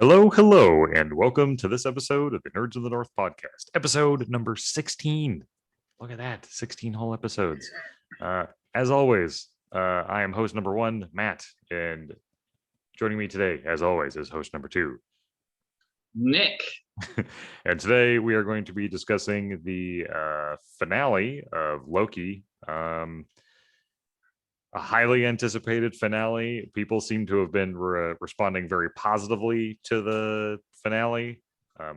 Hello, and welcome to this episode of the Nerds of the North podcast, episode number 16. Look at that, 16 whole episodes. As always, I am host number one, Matt, and joining me today, as always, is host number two, Nick. And today we are going to be discussing the finale of Loki. A highly anticipated finale. People seem to have been responding very positively to the finale.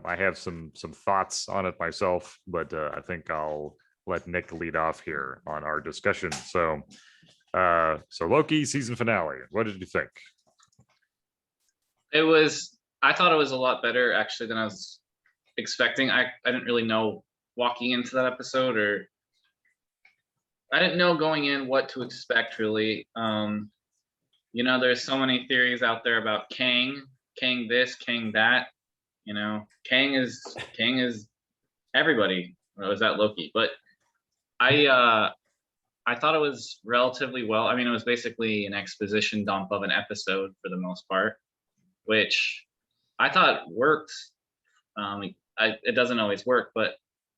I have some thoughts on it myself, but I think I'll let Nick lead off here on our discussion. So Loki season finale. What did you think? I thought it was a lot better actually than I was expecting. I didn't really know walking into that episode, or I didn't know going in what to expect really. There's so many theories out there about Kang this, Kang that. Kang is everybody. Or was that Loki? But I thought it was relatively well. I mean, it was basically an exposition dump of an episode for the most part, which I thought worked. It doesn't always work, but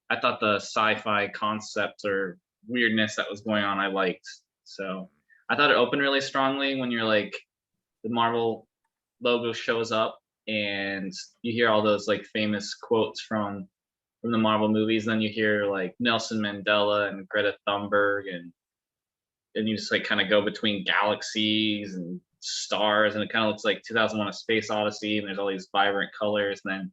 I thought the sci-fi concepts or weirdness that was going on I liked. So I thought it opened really strongly when you're like the Marvel logo shows up and you hear all those like famous quotes from the Marvel movies. Then you hear like Nelson Mandela and Greta Thunberg, and you just like kind of go between galaxies and stars, and it kind of looks like 2001: A Space Odyssey, and there's all these vibrant colors. And then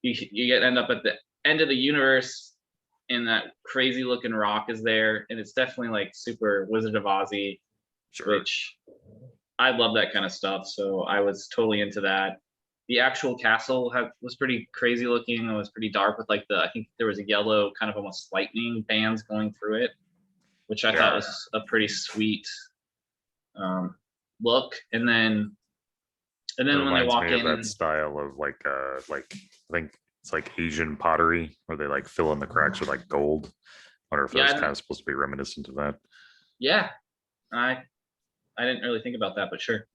you end up at the end of the universe, and that crazy looking rock is there, and it's definitely like super Wizard of Ozzy, Sure. which I love that kind of stuff. So I was totally into that. The actual castle was pretty crazy looking. It was pretty dark with like I think there was a yellow kind of almost lightning bands going through it, which I thought was a pretty sweet look. And then when they walk in, that style of like I think it's like Asian pottery where they like fill in the cracks with like gold. I wonder if that's kind of supposed to be reminiscent of that. Yeah, I didn't really think about that, but sure.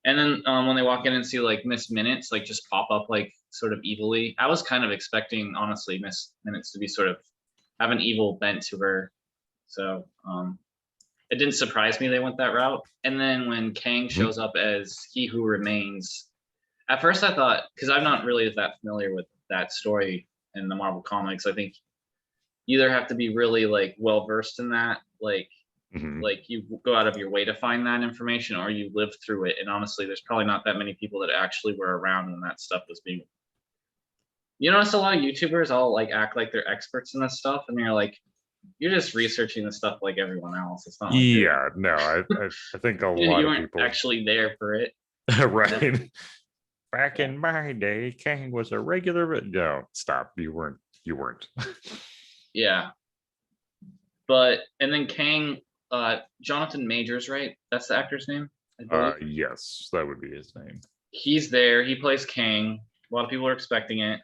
And then when they walk in and see like Miss Minutes like just pop up like sort of evilly, I was kind of expecting honestly Miss Minutes to be sort of have an evil bent to her. So it didn't surprise me they went that route. And then when Kang shows up as He Who Remains, at first I thought, because I'm not really that familiar with that story in the Marvel comics, I think you either have to be really like well versed in that, like you go out of your way to find that information, or you live through it. And honestly, there's probably not that many people that actually were around when that stuff was being. You notice a lot of YouTubers all like act like they're experts in this stuff, and you're like, you're just researching the stuff like everyone else. It's not like I think a lot of people actually there for it. Right. Back in my day, Kang was a regular, but no, stop. You weren't. Yeah. But and then Kang, Jonathan Majors, right? That's the actor's name, I believe. Yes, that would be his name. He's there. He plays Kang. A lot of people are expecting it.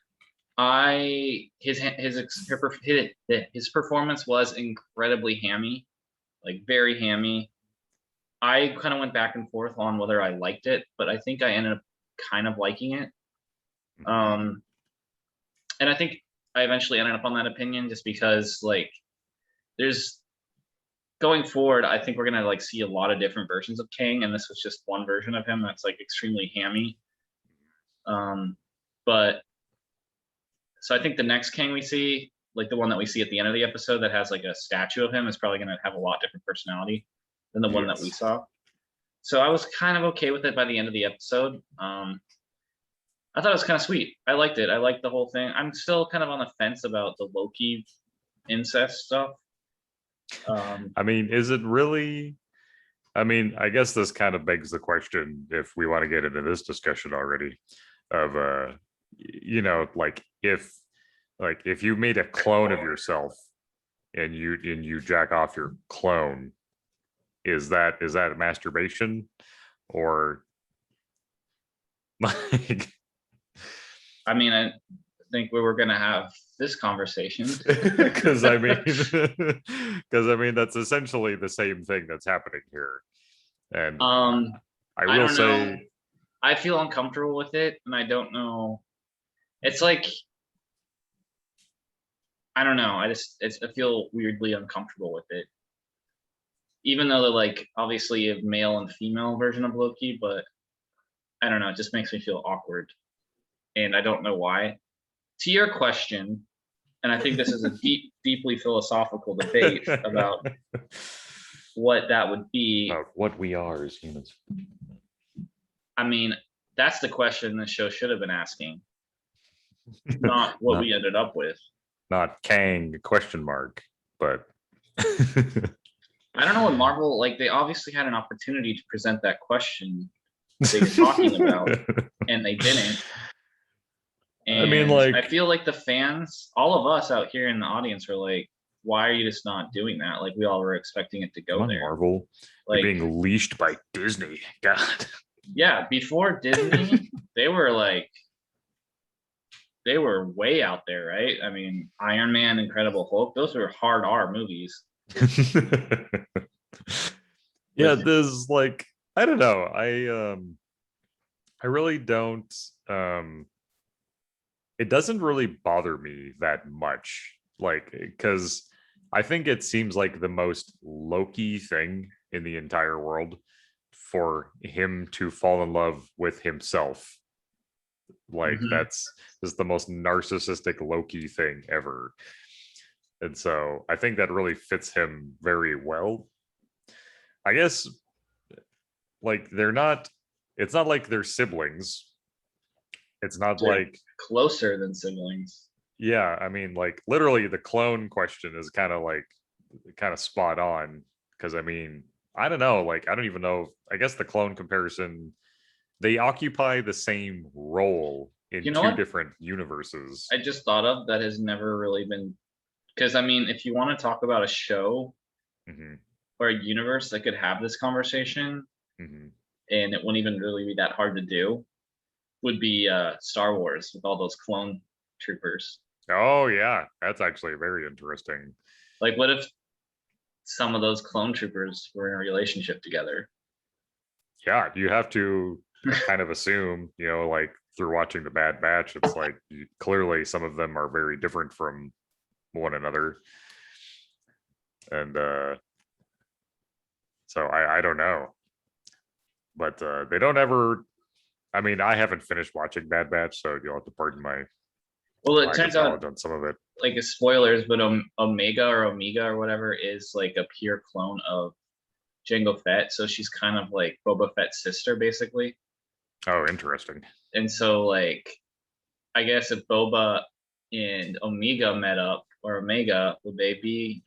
His performance was incredibly hammy, like very hammy. I kind of went back and forth on whether I liked it, but I think I ended up kind of liking it. And I think I eventually ended up on that opinion just because like there's going forward, I think we're gonna like see a lot of different versions of Kang, and this was just one version of him that's like extremely hammy. But so I think the next Kang we see, like the one that we see at the end of the episode that has like a statue of him, is probably gonna have a lot different personality than the one that we saw. So I was kind of okay with it by the end of the episode. I thought it was kind of sweet. I liked it. I liked the whole thing. I'm still kind of on the fence about the Loki incest stuff. I mean, is it really? I mean, I guess this kind of begs the question, if we want to get into this discussion already, of like if you made a clone of yourself and you jack off your clone, is that masturbation, or like? I mean, I think we were going to have this conversation because I mean that's essentially the same thing that's happening here. And I will say I feel uncomfortable with it, and I don't know. It's like, I don't know. I feel weirdly uncomfortable with it, even though they're like obviously a male and female version of Loki, but I don't know. It just makes me feel awkward, and I don't know why. To your question, and I think this is a deeply philosophical debate about what that would be. What we are as humans. I mean, that's the question the show should have been asking, not what we ended up with. Not Kang question mark, but I don't know what Marvel, like, they obviously had an opportunity to present that question they were talking about, and they didn't. And I mean, like, I feel like the fans, all of us out here in the audience, were like, "Why are you just not doing that?" Like, we all were expecting it to go there. Marvel, like being leashed by Disney. God. Yeah, before Disney, they were way out there, right? I mean, Iron Man, Incredible Hulk, those were hard R movies. Yeah, there's like, I don't know. I really don't it doesn't really bother me that much. Like, because I think it seems like the most Loki thing in the entire world for him to fall in love with himself. Like, that's just the most narcissistic Loki thing ever. And so I think that really fits him very well. I guess, like, it's not like they're siblings. It's not They're like closer than siblings. Yeah, I mean, like, literally the clone question is kind of spot on, because I mean, I don't know, like, I don't even know. I guess the clone comparison, they occupy the same role in You know two what? different universes. I just thought of that has never really been, because I mean, if you want to talk about a show or a universe that could have this conversation, and it wouldn't even really be that hard to do, would be Star Wars with all those clone troopers. Oh yeah, that's actually very interesting. Like, what if some of those clone troopers were in a relationship together? Yeah, you have to kind of assume, like, through watching the Bad Batch, it's like clearly some of them are very different from one another. And so I don't know. But they don't ever. I mean, I haven't finished watching Bad Batch, so you'll have to pardon my Well, it lack turns of out, knowledge on some of it. like, spoilers, but Omega or whatever is like a pure clone of Jango Fett, so she's kind of like Boba Fett's sister, basically. Oh, interesting. And so, like, I guess if Boba and Omega met up, or Omega, would they be,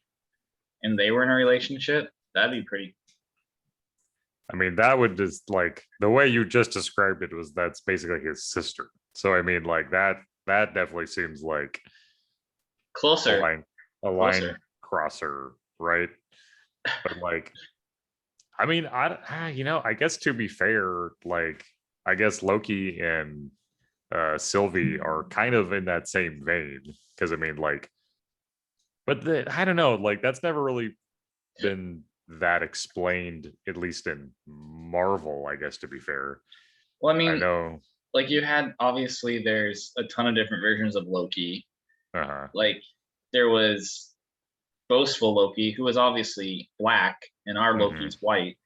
and they were in a relationship? That'd be pretty. I mean, that would just, like, the way you just described it was that's basically his sister. So I mean, like, that definitely seems like Closer. a line crosser, right? But like, I mean, I guess, to be fair, like, I guess Loki and Sylvie are kind of in that same vein, because I mean, like, but I don't know, like, that's never really been that explained, at least in Marvel, I guess, to be fair. Well, I mean, I know, like, you had, obviously there's a ton of different versions of Loki. Like, there was boastful Loki, who was obviously black, and our Loki's white.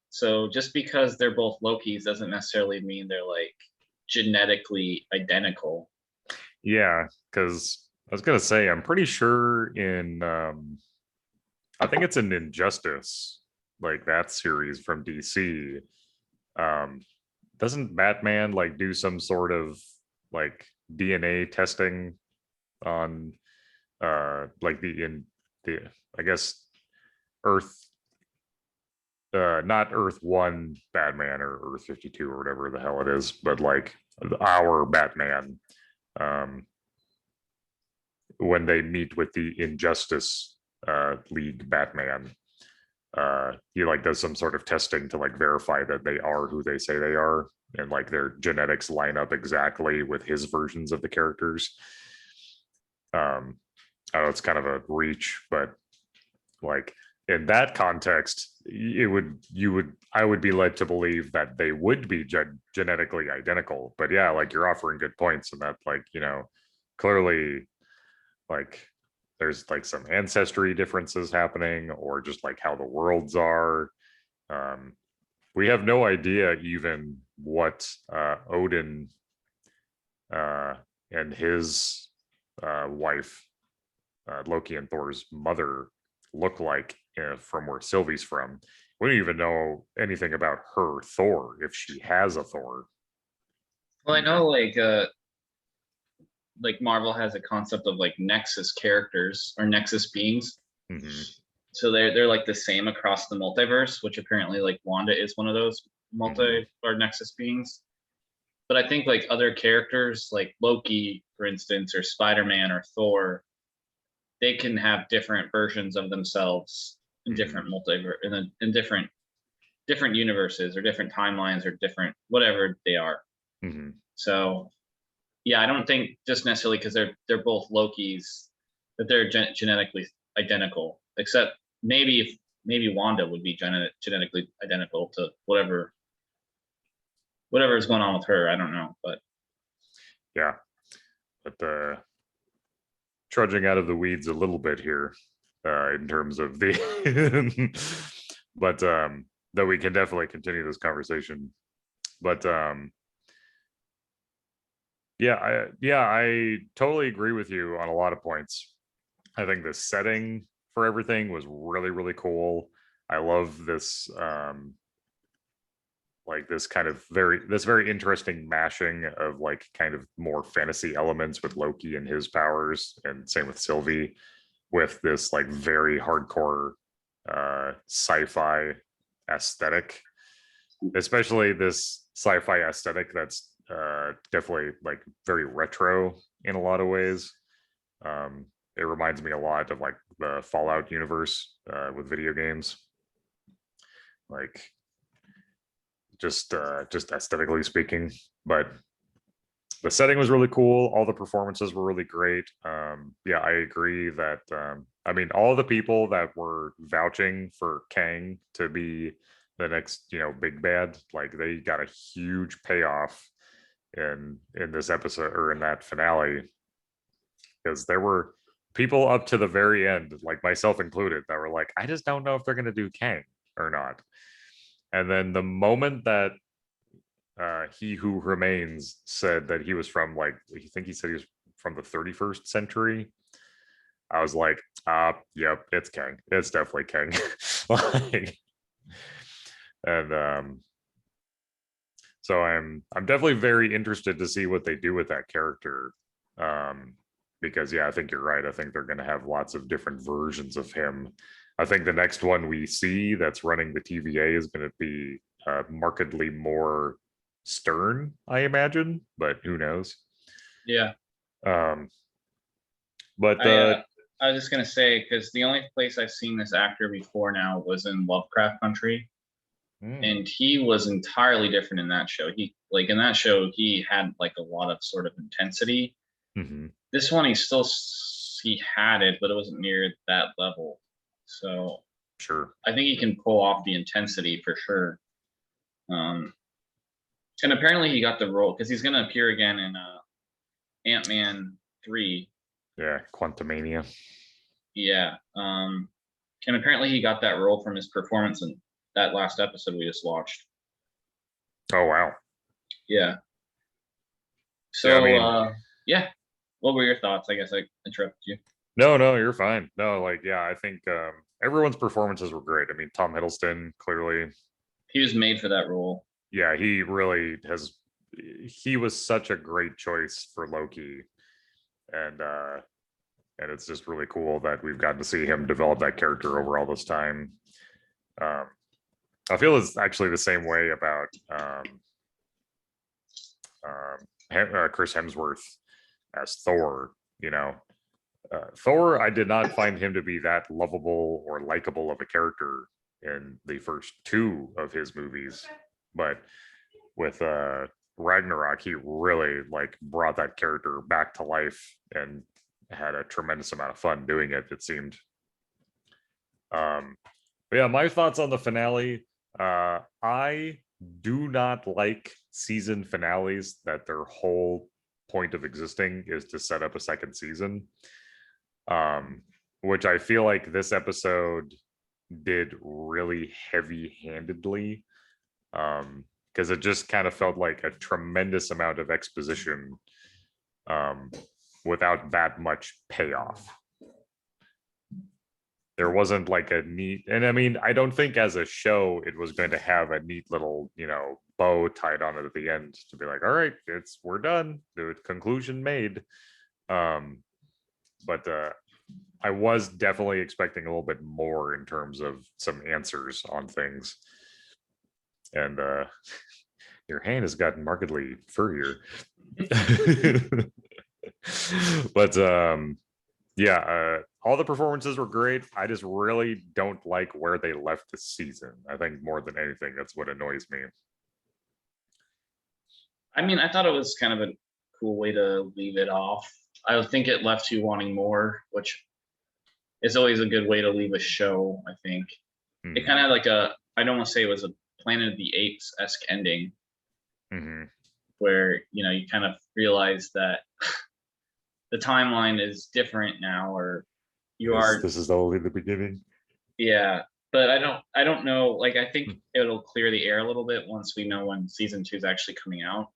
So just because they're both Lokis doesn't necessarily mean they're like genetically identical. Yeah, because I was gonna say, I'm pretty sure in I think it's an Injustice, like that series from DC. Doesn't Batman like do some sort of like DNA testing on like the I guess Earth, not Earth 1 Batman or Earth 52 or whatever the hell it is, but like our Batman, when they meet with the Injustice League Batman, he like does some sort of testing to like verify that they are who they say they are, and like their genetics line up exactly with his versions of the characters. I know it's kind of a reach, but like, in that context, I would be led to believe that they would be genetically identical. But yeah, like you're offering good points, and that, like, clearly, like, there's like some ancestry differences happening, or just like how the worlds are. um we have no idea even what Odin and his wife, Loki and Thor's mother, look like, from where Sylvie's from. We don't even know anything about her Thor, if she has a Thor. Well, I know like Marvel has a concept of like Nexus characters or Nexus beings. Mm-hmm. So they're like the same across the multiverse, which apparently like Wanda is one of those multi or Nexus beings. But I think like other characters like Loki, for instance, or Spider-Man or Thor, they can have different versions of themselves in different multiverse in different universes or different timelines or different whatever they are. Mm-hmm. So yeah, I don't think just necessarily because they're both Lokis that they're genetically identical, except maybe Wanda would be genetically identical to whatever is going on with her. I don't know, but Yeah, but trudging out of the weeds a little bit here, in terms of the but though we can definitely continue this conversation. But I totally agree with you on a lot of points. I think the setting for everything was really, really cool. I love this, like this kind of very interesting mashing of like kind of more fantasy elements with Loki and his powers, and same with Sylvie, with this like very hardcore sci-fi aesthetic, especially this sci-fi aesthetic that's definitely like very retro in a lot of ways. It reminds me a lot of like the Fallout universe, with video games, like just aesthetically speaking. But the setting was really cool. All the performances were really great. Yeah, I agree that, I mean, all the people that were vouching for Kang to be the next, big bad, like they got a huge payoff in this episode, or in that finale, because there were people up to the very end, like myself included, that were like, I just don't know if they're going to do Kang or not. And then the moment that He Who Remains said that he was from, like, I think he said he was from the 31st century, I was like, yep, it's Kang. It's definitely Kang. Like, and so I'm definitely very interested to see what they do with that character. Because yeah, I think you're right. I think they're going to have lots of different versions of him. I think the next one we see that's running the TVA is going to be markedly more stern, I imagine, but who knows? yeah. Um, but I was just gonna say because the only place I've seen this actor before now was in Lovecraft Country, and he was entirely different in that show. He like in that show he had like a lot of sort of intensity. This one he had it, but it wasn't near that level. So sure, I think he can pull off the intensity for sure. And apparently he got the role because he's going to appear again in Ant-Man 3. Yeah, Quantumania. Yeah. And apparently he got that role from his performance in that last episode we just watched. Oh wow. Yeah. So yeah, I mean, yeah. What were your thoughts? I guess I interrupted you. No, you're fine. No, like, yeah, I think everyone's performances were great. I mean, Tom Hiddleston, clearly, he was made for that role. Yeah, he really has. He was such a great choice for Loki, and it's just really cool that we've gotten to see him develop that character over all this time. I feel it's actually the same way about Chris Hemsworth as Thor. Thor, I did not find him to be that lovable or likable of a character in the first two of his movies, but with Ragnarok, he really like brought that character back to life and had a tremendous amount of fun doing it. It seemed. Yeah, my thoughts on the finale. I do not like season finales that their whole point of existing is to set up a second season. Um, which I feel like this episode did really heavy-handedly. Because it just kind of felt like a tremendous amount of exposition um without that much payoff. There wasn't like a neat, and I mean, I don't think as a show it was going to have a neat little, bow tied on it at the end to be like, all right, we're done, the conclusion made. But I was definitely expecting a little bit more in terms of some answers on things. And your hand has gotten markedly furrier. But yeah, all the performances were great. I just really don't like where they left the season. I think more than anything, that's what annoys me. I mean, I thought it was kind of a cool way to leave it off. I think it left you wanting more, which is always a good way to leave a show, I think. It kind of had like I don't want to say it was a Planet of the Apes-esque ending, where, you kind of realize that the timeline is different now, or this is only the beginning. Yeah, but I don't know. Like, I think it'll clear the air a little bit once we know when season 2 is actually coming out.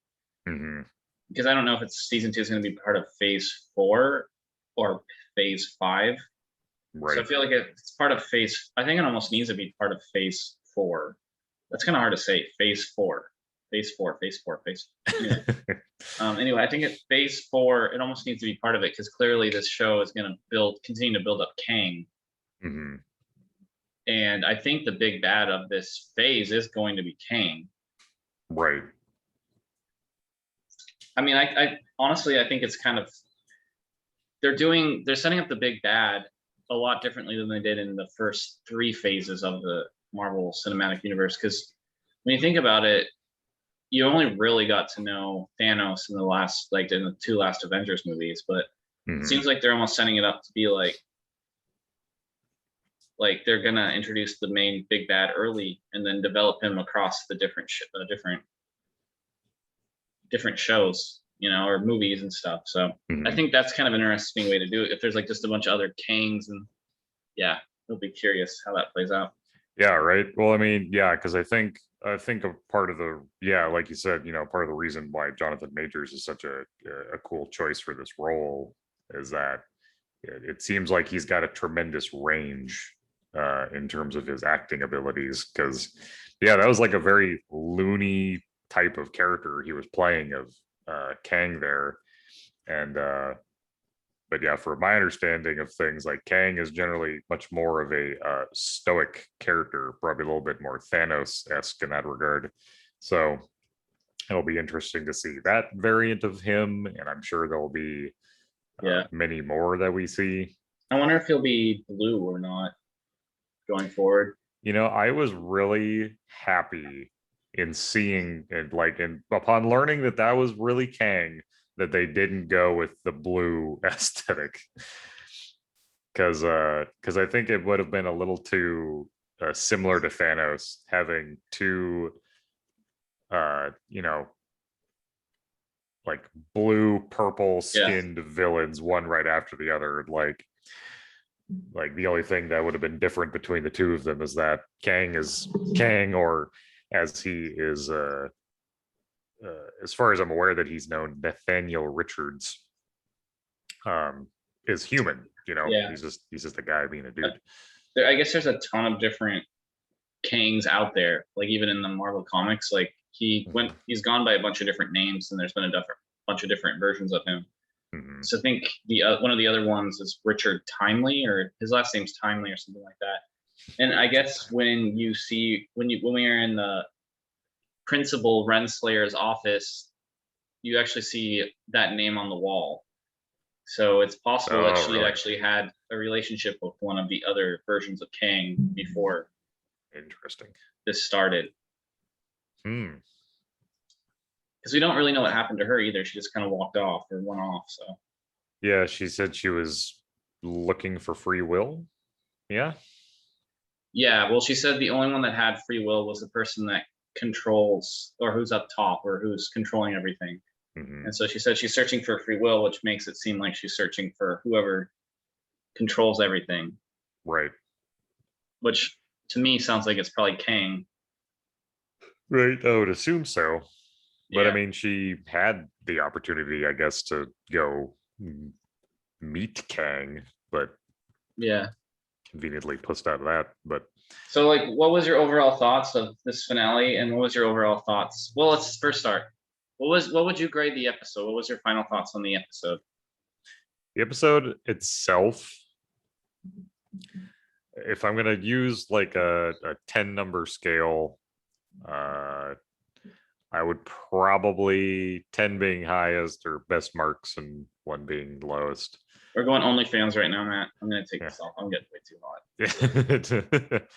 Because I don't know if season 2 is going to be part of phase 4 or phase 5. Right. So I feel like it's part of phase. I think it almost needs to be part of phase 4. That's kind of hard to say. Phase 4. Anyway. Anyway, I think phase 4, it almost needs to be part of it, because clearly this show is going to continue to build up Kang. And I think the big bad of this phase is going to be Kang. Right. I mean, I honestly, I think it's kind of, they're setting up the big bad a lot differently than they did in the first 3 phases of the Marvel Cinematic Universe. Because when you think about it, you only really got to know Thanos in the 2 last Avengers movies, but it seems like they're almost setting it up to be like they're gonna introduce the main big bad early and then develop him across the different shows, or movies and stuff. So I think that's kind of an interesting way to do it. If there's like just a bunch of other Kangs, and yeah, we'll be curious how that plays out. Yeah, right. Well, I mean, yeah, because I think a part of like you said, part of the reason why Jonathan Majors is such a cool choice for this role is that it seems like he's got a tremendous range in terms of his acting abilities. Because that was like a very loony type of character he was playing of Kang there. And but yeah, for my understanding of things, like Kang is generally much more of a stoic character, probably a little bit more Thanos-esque in that regard. So it'll be interesting to see that variant of him, and I'm sure there'll be many more that we see. I wonder if he'll be blue or not going forward. I was really happy in seeing it, upon learning that was really Kang, that they didn't go with the blue aesthetic, because I think it would have been a little too similar to Thanos having 2 like blue purple skinned villains, one right after the other. Like the only thing that would have been different between the 2 of them is that Kang is Kang, or as he is as far as I'm aware that he's known, Nathaniel Richards, is human. He's just a guy being a dude. I guess there's a ton of different Kangs out there. Like, even in the Marvel comics, like he's gone by a bunch of different names, and there's been a bunch of different versions of him. So I think one of the other ones is Richard Timely, or his last name's Timely or something like that. And I guess when we are in the Principal Renslayer's office, you actually see that name on the wall. So it's possible that she actually had a relationship with one of the other versions of Kang before this started. Because we don't really know what happened to her either. She just kind of walked off or went off. So yeah, she said she was looking for free will. Yeah. Yeah, well, she said the only one that had free will was the person that controls, or who's up top, or who's controlling everything. Mhm. And so she said she's searching for free will, which makes it seem like she's searching for whoever controls everything, Right. which to me sounds like it's probably Kang. Right. I would assume so. But I Yeah, mean, she had the opportunity, I guess, to go meet Kang, but yeah. conveniently pushed out of that. But So, like, what was your overall thoughts of this finale, and what was your overall thoughts? Well, let's first start. What would you grade the episode? What was your final thoughts on the episode? the episode itself, if I'm gonna use like a 10 number scale, uh I would probably 10 being highest or best marks and one being lowest. We're going OnlyFans right now, Matt. I'm gonna take Yeah. this off. I'm getting way too hot.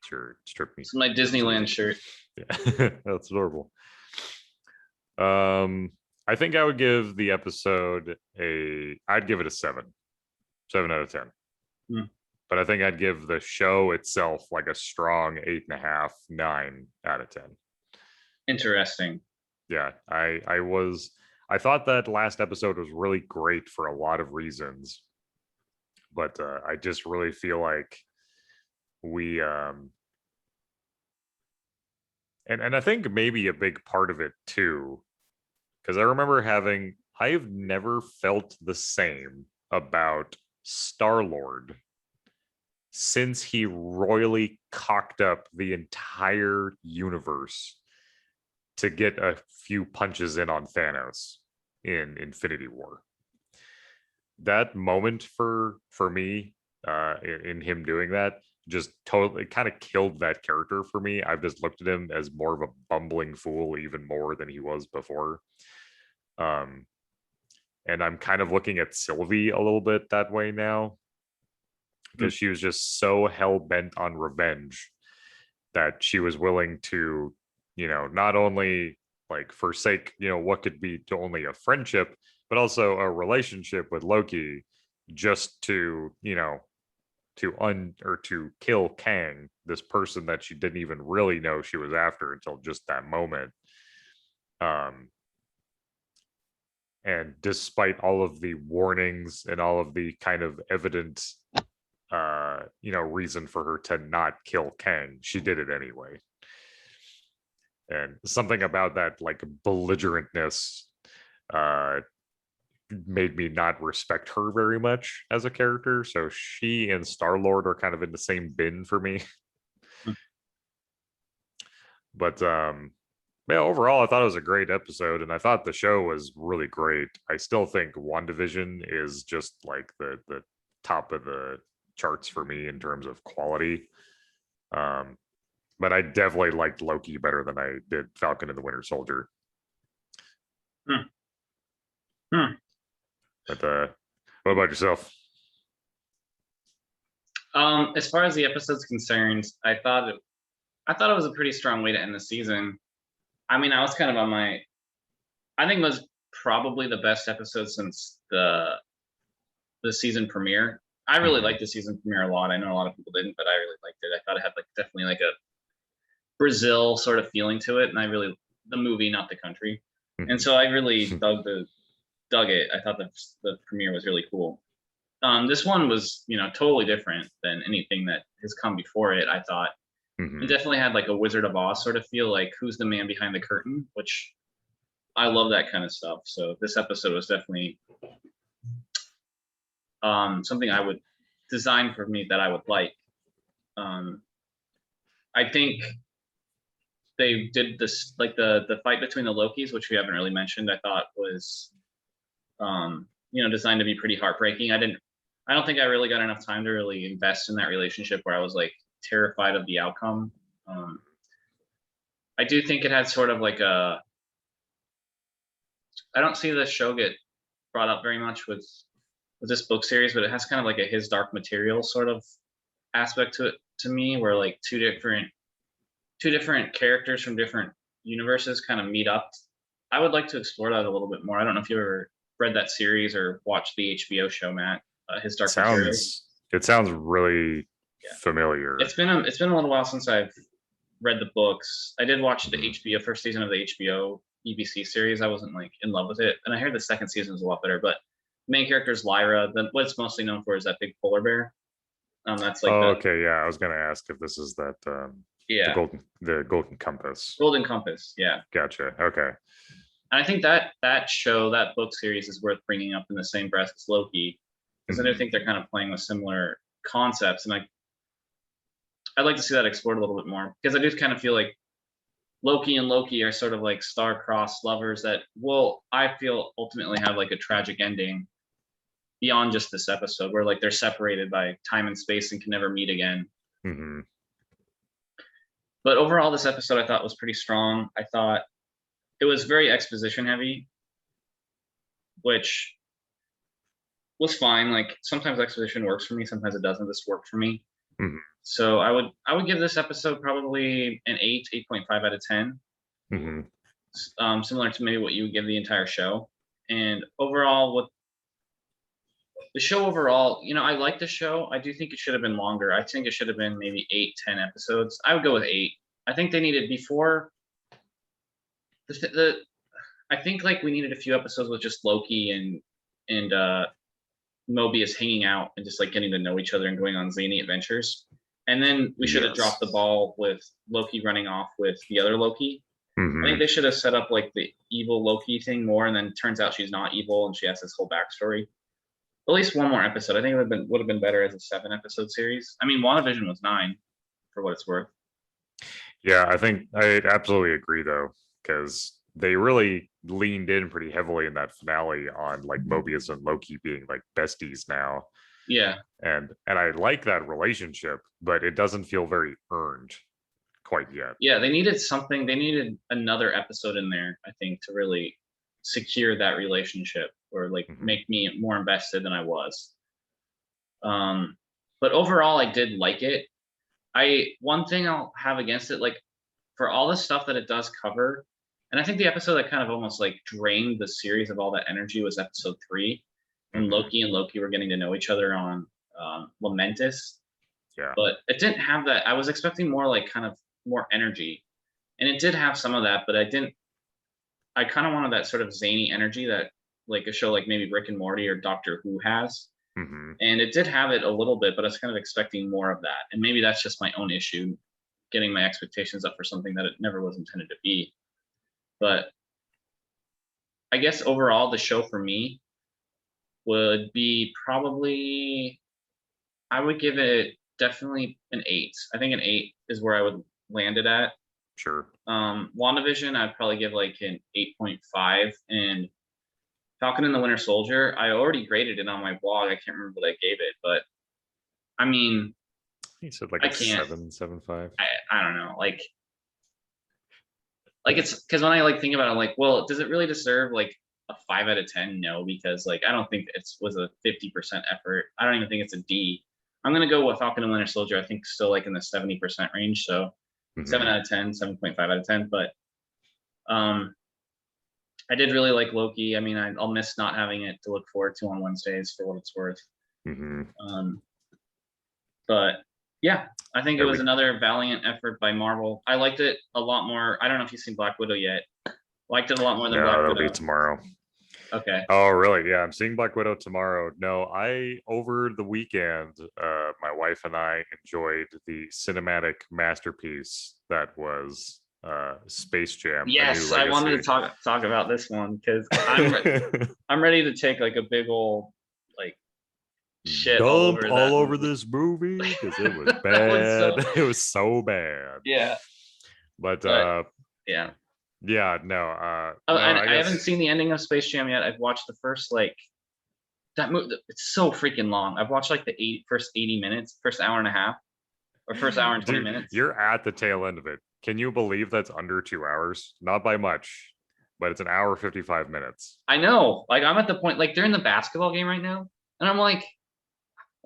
Sure, strip me. This is my Disneyland shirt. Yeah, that's adorable. I think I would give the episode I'd give it a 7 out of 10. Hmm. But I think I'd give the show itself like a strong 8.5, 9 out of 10. Interesting. Yeah, I thought that last episode was really great for a lot of reasons, but I just really feel like we and I think maybe a big part of it too, because I remember I've never felt the same about Star-Lord since he royally cocked up the entire universe to get a few punches in on Thanos in Infinity War. That moment for me, in him doing that, just totally kind of killed that character for me. I've just looked at him as more of a bumbling fool even more than he was before. Um, and I'm kind of looking at Sylvie a little bit that way now, because she was just so hell bent on revenge that she was willing to, not only like forsake, what could be to only a friendship, but also a relationship with Loki, just to, to kill Kang, this person that she didn't even really know she was after until just that moment. Um, and despite all of the warnings and all of the kind of evident reason for her to not kill Kang, she did it anyway. And something about that like belligerentness uh made me not respect her very much as a character. So she and Star-Lord are kind of in the same bin for me. But yeah, overall I thought it was a great episode, and I thought the show was really great. I still think WandaVision is just like the top of the charts for me in terms of quality. But I definitely liked Loki better than I did Falcon and the Winter Soldier. Hmm. Hmm. But what about yourself? As far as the episode's concerned, I thought it was a pretty strong way to end the season. I mean, I was kind of on my. I think it was probably the best episode since the season premiere. I really liked the season premiere a lot. I know a lot of people didn't, but I really liked it. I thought it had like definitely like a Brazil sort of feeling to it, and I really the movie, not the country. And so I really dug it. I thought the premiere was really cool. This one was, totally different than anything that has come before it. I thought it definitely had like a Wizard of Oz sort of feel, like who's the man behind the curtain, which I love that kind of stuff. So this episode was definitely something I would design for me that I would like. I think they did this like the fight between the Lokis, which we haven't really mentioned. I thought was designed to be pretty heartbreaking. I don't think I really got enough time to really invest in that relationship where I was like terrified of the outcome. I do think it had sort of like I don't see the show get brought up very much with this book series, but it has kind of like a His Dark Material sort of aspect to it to me, where like two different characters from different universes kind of meet up. I would like to explore that a little bit more. I don't know if you ever read that series or watched the HBO show, Matt. His Dark Materials. It sounds really Yeah. familiar. It's been a little while since I've read the books. I did watch the HBO first season of the HBO BBC series. I wasn't like in love with it, and I heard the second season is a lot better. But main character is Lyra. What it's mostly known for is that big polar bear. That's like okay, yeah. I was gonna ask if this is that yeah, the golden compass. Golden Compass, yeah. Gotcha. Okay. And I think that that book series is worth bringing up in the same breath as Loki, because I do think they're kind of playing with similar concepts, and I'd like to see that explored a little bit more, because I do kind of feel like Loki and Loki are sort of like star-crossed lovers that will, I feel, ultimately have like a tragic ending beyond just this episode, where like they're separated by time and space and can never meet again. But overall, this episode I thought was pretty strong. I thought it was very exposition heavy, which was fine. Like sometimes exposition works for me, sometimes it doesn't. This worked for me. So I would give this episode probably an 8.5 out of 10. Similar to maybe what you would give the entire show. And overall, what the show overall, I like the show. I do think it should have been longer. I think it should have been maybe 8-10 episodes. I would go with 8. I think they needed before I think like we needed a few episodes with just Loki and Mobius hanging out and just like getting to know each other and going on zany adventures. And then we should have dropped the ball with Loki running off with the other Loki. I think they should have set up like the evil Loki thing more, and then turns out she's not evil and she has this whole backstory. At least one more episode. I think it would have been better as a 7-episode series. I mean, WandaVision was 9, for what it's worth. Yeah, I think I absolutely agree though, because they really leaned in pretty heavily in that finale on like Mobius and Loki being like besties now. Yeah. And I like that relationship, but it doesn't feel very earned quite yet. Yeah, they needed something. They needed another episode in there, I think, to really secure that relationship or like make me more invested than I was. But overall, I did like it. One thing I'll have against it, like for all the stuff that it does cover, and I think the episode that kind of almost like drained the series of all that energy was episode 3, when Loki and Loki were getting to know each other on Lamentus. Yeah. But it didn't have that. I was expecting more like kind of more energy, and it did have some of that, but I kind of wanted that sort of zany energy that like a show like maybe Rick and Morty or Doctor Who has. And it did have it a little bit, but I was kind of expecting more of that. And maybe that's just my own issue, getting my expectations up for something that it never was intended to be. But I guess overall, the show for me would be probably, I would give it definitely an 8. I think an 8 is where I would land it at. Sure. WandaVision, I'd probably give like an 8.5. And Falcon and the Winter Soldier, I already graded it on my blog. I can't remember what I gave it, but I mean, you said like a 7.5. I don't know, like it's because when I like think about it, I'm like, well, does it really deserve like a 5 out of 10? No, because like I don't think it was a 50% effort. I don't even think it's a D. I'm gonna go with Falcon and Winter Soldier. I think still like in the 70% range. So 7 out of 10, 7.5 out of 10. But I did really like Loki. I mean, I'll miss not having it to look forward to on Wednesdays for what it's worth. But yeah, I think it was another valiant effort by Marvel. I liked it a lot more. I don't know if you've seen Black Widow yet. Liked it a lot more than Black Widow. That'll be tomorrow. Okay. Oh, really? Yeah, I'm seeing Black Widow tomorrow. No, over the weekend, my wife and I enjoyed the cinematic masterpiece that was Space Jam. Yes, I wanted to talk about this one because I'm ready to take like a big old like shit all over this movie because it was bad. It was so bad. Yeah. But yeah. Yeah, no. I haven't seen the ending of Space Jam yet. I've watched the first like that movie. It's so freaking long. I've watched like the first 80 minutes, first hour and a half, or first hour and 20 minutes. You're at the tail end of it. Can you believe that's under 2 hours? Not by much, but it's an hour 55 minutes. I know. Like I'm at the point, like they're in the basketball game right now, and I'm like,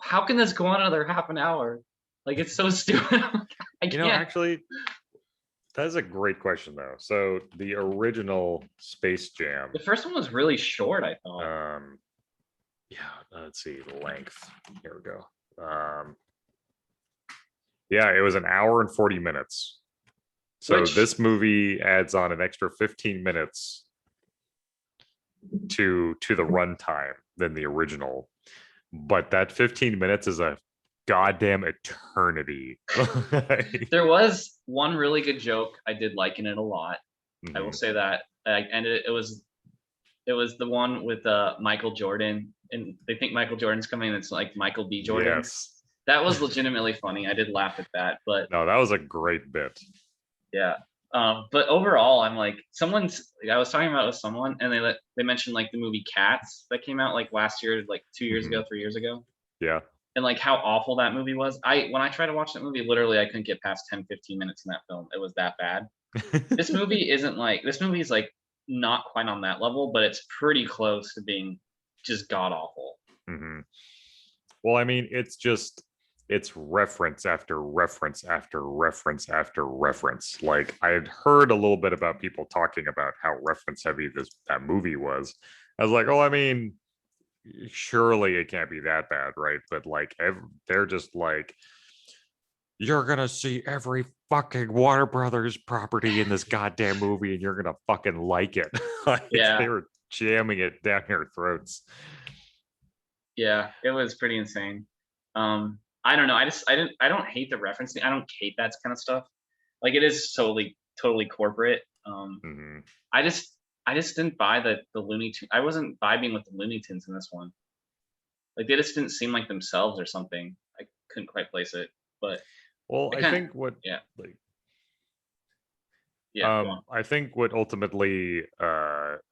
how can this go on another half an hour? Like it's so stupid. I can't. Actually, That's a great question though. So the original Space Jam, The first one was really short, I thought. yeah, let's see, length. Here we go. Yeah, it was an hour and 40 minutes. So Which this movie adds on an extra 15 minutes to the runtime than the original. But that 15 minutes is a goddamn eternity. there was one really good joke I did like in it a lot. I will Mhm. say that. And it was the one with Michael Jordan, and they think Michael Jordan's coming, and it's like Michael B. Jordan. Yes. That was legitimately funny. I did laugh at that, but No, that was a great bit. yeah. But overall, I'm like, I was talking about it with someone, and they mentioned like the movie Cats that came out like last year, like 2 years ago, 3 years ago, Yeah. and like how awful that movie was. When I tried to watch that movie, literally I couldn't get past 10, 15 minutes in that film. It was that bad. This movie isn't like this movie is like not quite on that level, but it's pretty close to being just god awful. Mhm. Well, I mean, it's reference after reference after reference after reference. Like I had heard a little bit about people talking about how reference heavy that movie was. I was like, oh, I mean, surely it can't be that bad, right? But like, they're just like, you're gonna see every fucking Warner Brothers property in this goddamn movie, and you're gonna fucking like it. Like Yeah, they were jamming it down your throats. yeah, it was pretty insane. I don't know. I don't hate the referencing. I don't hate that kind of stuff. Like it is totally corporate. Mhm. I just I just didn't buy the Looney Tunes. I wasn't vibing with the Looney Tunes in this one. Like they just didn't seem like themselves or something. I couldn't quite place it, but Well, I I kind of think what yeah like yeah go on. I think what ultimately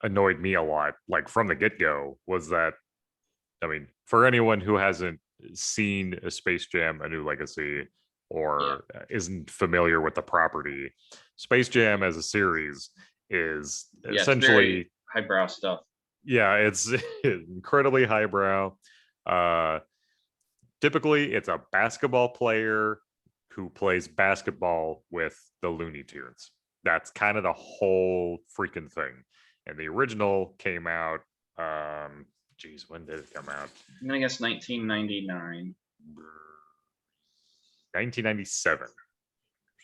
annoyed me a lot, like from the get go, was that I mean, for anyone who hasn't seen a Space Jam: A New Legacy Yeah, or isn't familiar with the property, Space Jam as a series is yeah, it's very essentially, highbrow stuff. yeah, it's incredibly highbrow. Uh, Typically, it's a basketball player who plays basketball with the Looney Tunes. That's kind of the whole freaking thing. And the original came out, geez, when did it come out? I'm gonna guess 1999. 1997. So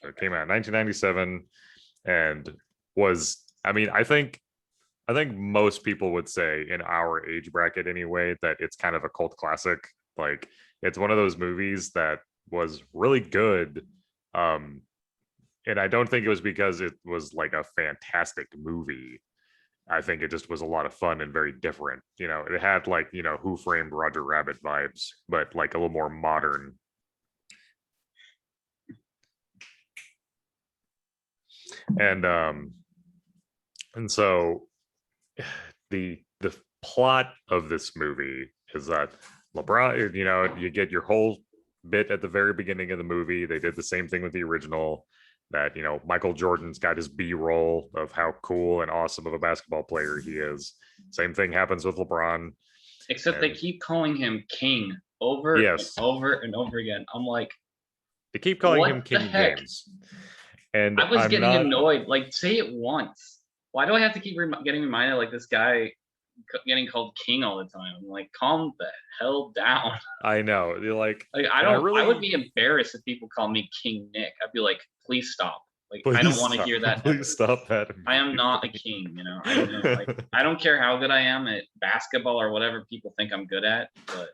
it Okay. came out in 1997 and was, I mean, I think most people would say in our age bracket anyway that it's kind of a cult classic. Like it's one of those movies that was really good. Um, and I don't think it was because it was like a fantastic movie. I think it just was a lot of fun and very different. You know, it had like, you know, Who Framed Roger Rabbit vibes, but like a little more modern. And and so the plot of this movie is that LeBron, you know, you get your whole bit at the very beginning of the movie. They did the same thing with the original. That you know, Michael Jordan's got his B-roll of how cool and awesome of a basketball player he is. Same thing happens with LeBron, Except they and keep calling him King over and yes, over and over again. I'm like, they keep calling him what the King heck? James, and I was I'm getting not. annoyed. Like, say it once. Why do I have to keep getting reminded like this guy getting called King all the time? I'm like, calm the hell down. I know they're like, Like, and I I would really be embarrassed if people call me King Nick. I'd be like, please stop. Like, I don't please want to stop, hear that ever. please stop that I am not a immediately. king, I don't know. Like, I don't care how good I am at basketball or whatever people think I'm good at, but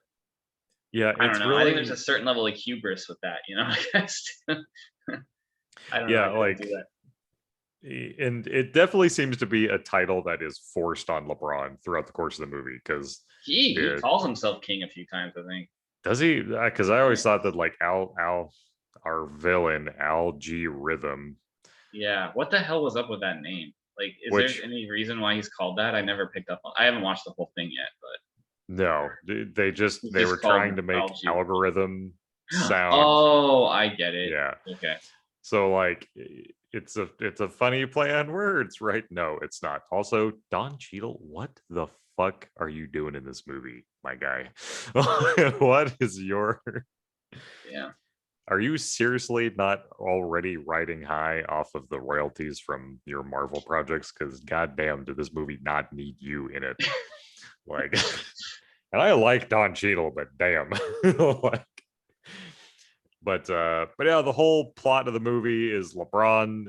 Yeah, I don't it's know. I think there's a really, certain level of hubris with that, I guess. I don't know. yeah, I couldn't do like that. and it definitely seems to be a title that is forced on LeBron throughout the course of the movie because He it calls himself king a few times, I think. does he because I Yeah. always thought that like Al our villain Al G Rhythm, Yeah. What the hell was up with that name? Like, is there which any reason why he's called that? I never picked up on. I haven't watched the whole thing yet, but no, he's they just were trying called to make Algae. algorithm sound, Oh, I get it. yeah. Okay. So like it's a funny play on words, right? No, it's not. Also, Don Cheadle, what the fuck are you doing in this movie, my guy? What is your Yeah. are you seriously not already riding high off of the royalties from your Marvel projects? Because goddamn, did this movie not need you in it? Like, and I like Don Cheadle, but damn, like, but yeah, the whole plot of the movie is LeBron.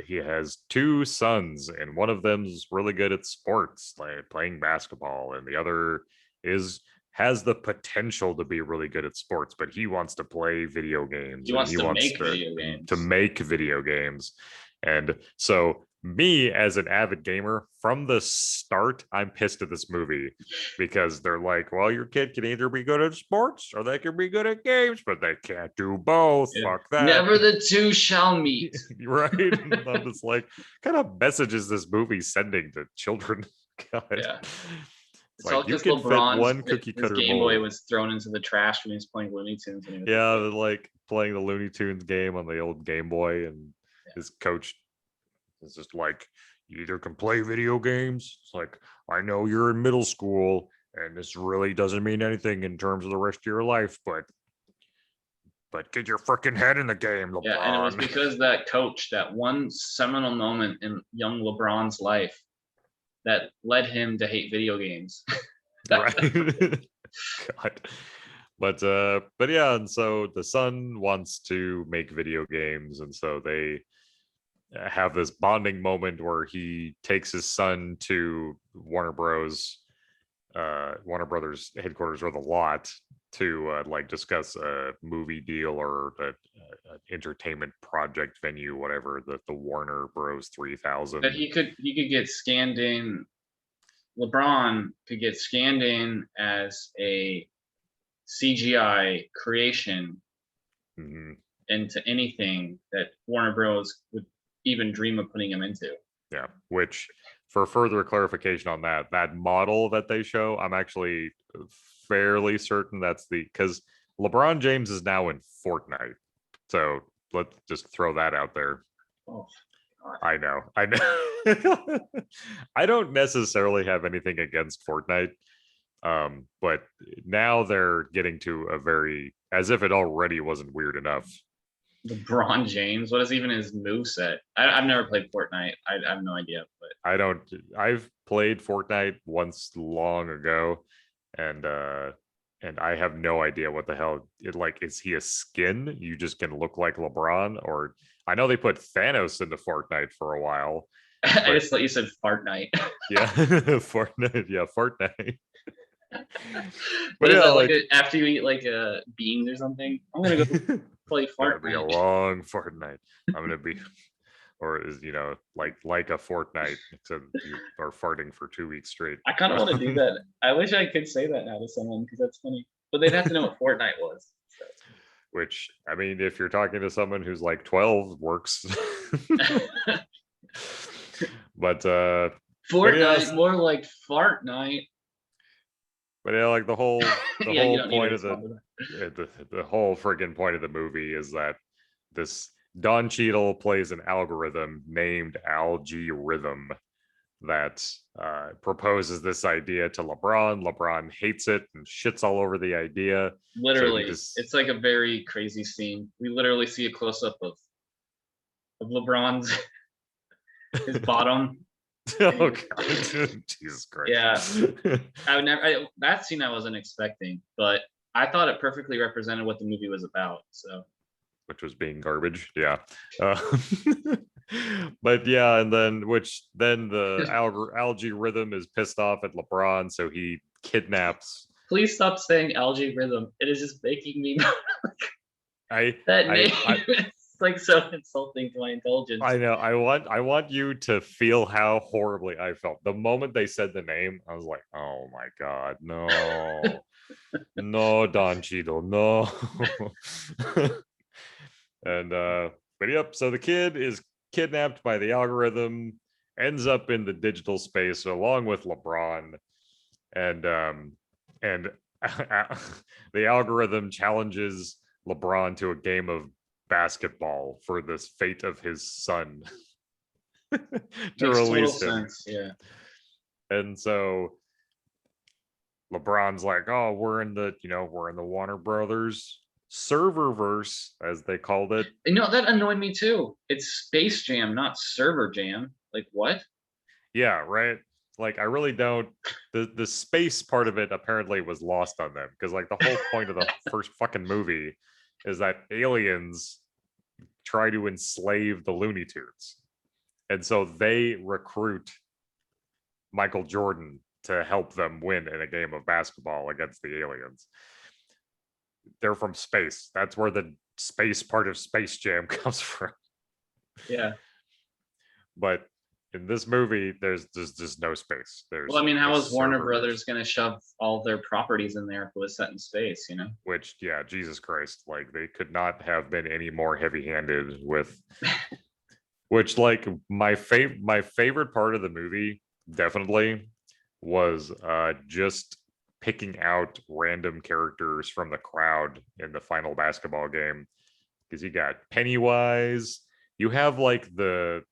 He has two sons, and one of them's really good at sports, like playing basketball, and the other is has the potential to be really good at sports, but he wants to play video games He and wants he to wants make video to games. make video games. And so me as an avid gamer from the start, I'm pissed at this movie because they're like, well, your kid can either be good at sports or they can be good at games, but they can't do both. Yeah. Fuck that. Never the two shall meet. Right. And I'm just like, kind of message is this movie sending to children? God. Yeah. It's It's all like you because can fit LeBron's one cookie his cutter Game Boy mold. was thrown into the trash when he was playing Looney Tunes when he was a Yeah, kid. like playing the Looney Tunes game on the old Game Boy, and his coach is just like, you either can play video games. It's like, I know you're in middle school, and this really doesn't mean anything in terms of the rest of your life, but get your freaking head in the game, LeBron. Yeah, and it was because that coach, that one seminal moment in young LeBron's life, that led him to hate video games. Right. God. But yeah, and so the son wants to make video games, and so they have this bonding moment where he takes his son to Warner Brothers headquarters or the lot to like discuss a movie deal or an entertainment project venue, whatever, the Warner Bros 3000. That he could get scanned in. LeBron could get scanned in as a CGI creation into anything that Warner Bros would even dream of putting him into. Yeah, which for further clarification on that model that they show, I'm actually fairly certain that's because LeBron James is now in Fortnite. So let's just throw that out there. Oh, God. I know. I don't necessarily have anything against Fortnite. But now they're getting to a very, as if it already wasn't weird enough. LeBron James, what is even his moveset? I've never played Fortnite. I have no idea, but I've played Fortnite once long ago, and I have no idea what the hell is he a skin? You just can look like LeBron, or I know they put Thanos into Fortnite for a while. I just thought you said Fortnite. Yeah, Fortnite. Yeah, Fortnite. But is that like after you eat like beans or something? I'm gonna go play Fortnite. Be a long Fortnite. I'm gonna be, or is like a Fortnite, except you are farting for 2 weeks straight. I kind of want to do that. I wish I could say that now to someone because that's funny. But they'd have to know what Fortnite was. So. Which, I mean, if you're talking to someone who's like 12, works. But Fortnite, more like fart night. But yeah, like the whole point of the whole friggin' point of the movie is that this Don Cheadle plays an algorithm named Algorithm that proposes this idea to LeBron. LeBron hates it and shits all over the idea. Literally, it's like a very crazy scene. We literally see a close up of LeBron's his bottom. Oh God. Jesus Christ. Yeah. That scene I wasn't expecting, but I thought it perfectly represented what the movie was about. So, which was being garbage. Yeah. But yeah, and then the algorithm is pissed off at LeBron, so he kidnaps. Please stop saying algorithm. It is just making me that name is like so insulting to my intelligence. I know. I want you to feel how horribly I felt the moment they said the name. I was like, oh my God, no. No, Don Cheadle, no. And but yep, so the kid is kidnapped by the algorithm, ends up in the digital space along with LeBron, and the algorithm challenges LeBron to a game of basketball for this fate of his son. To release him. Sense, yeah. And so LeBron's like, oh, we're in the Warner Brothers serververse, as they called it. That annoyed me too. It's Space Jam, not Server Jam. Like what? Yeah, right. Like I really don't. The space part of it apparently was lost on them because like the whole point of the first fucking movie is that aliens try to enslave the Looney Tunes, and so they recruit Michael Jordan to help them win in a game of basketball against the aliens. They're from space. That's where the space part of Space Jam comes from. Yeah. But in this movie, there's just no space. There's Well, I mean, how just was Warner servers, Brothers going to shove all their properties in there if it was set in space? which, yeah, Jesus Christ, like they could not have been any more heavy-handed with. Which, like, my favorite part of the movie definitely was just picking out random characters from the crowd in the final basketball game, because you got Pennywise, you have like the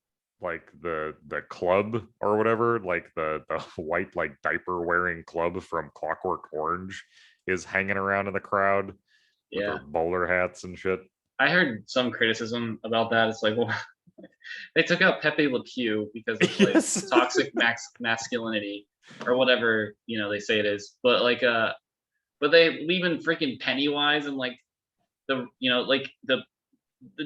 club or whatever, like the white like diaper wearing club from Clockwork Orange is hanging around in the crowd with Yeah. their bowler hats and shit. I heard some criticism about that. It's like, well, they took out Pepe Le Pew because of like Yes. toxic masculinity or whatever they say it is, but like but they leave in freaking Pennywise and like like the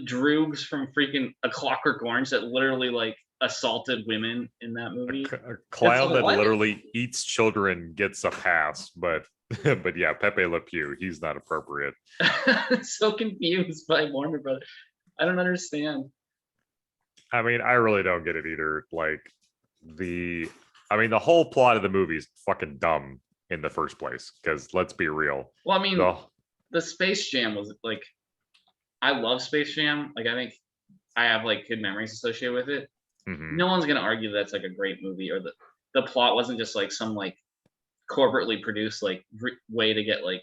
droogs from freaking A Clockwork Orange that literally like assaulted women in that movie. A clown that what? literally eats children gets a pass, but but yeah, Pepe Le Pew, he's not appropriate. So confused by Warner Brothers. I don't understand. I mean, I really don't get it either. Like the whole plot of the movie is fucking dumb in the first place, because let's be real. Well, I mean, the Space Jam was like, I love Space Jam. Like, I think I have like good memories associated with it. Mm-hmm. No one's gonna argue that's like a great movie, or the plot wasn't just like some like corporately produced like way to get like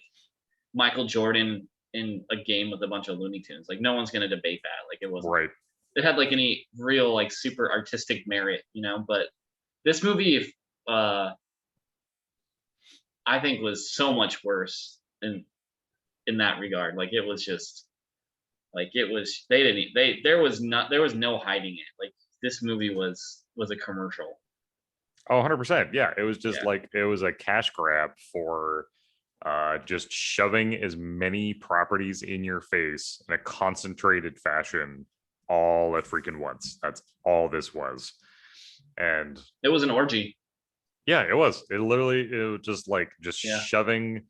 Michael Jordan in a game with a bunch of Looney Tunes. Like, no one's gonna debate that. Like, it wasn't right. It had like any real like super artistic merit, but this movie, I think, was so much worse in that regard. Like, it was just like there was no hiding it. Like, this movie was a commercial. Oh, 100%. Yeah, it was just like it was a cash grab for just shoving as many properties in your face in a concentrated fashion all at freaking once. That's all this was. And it was an orgy. Yeah, it was. It was just shoving,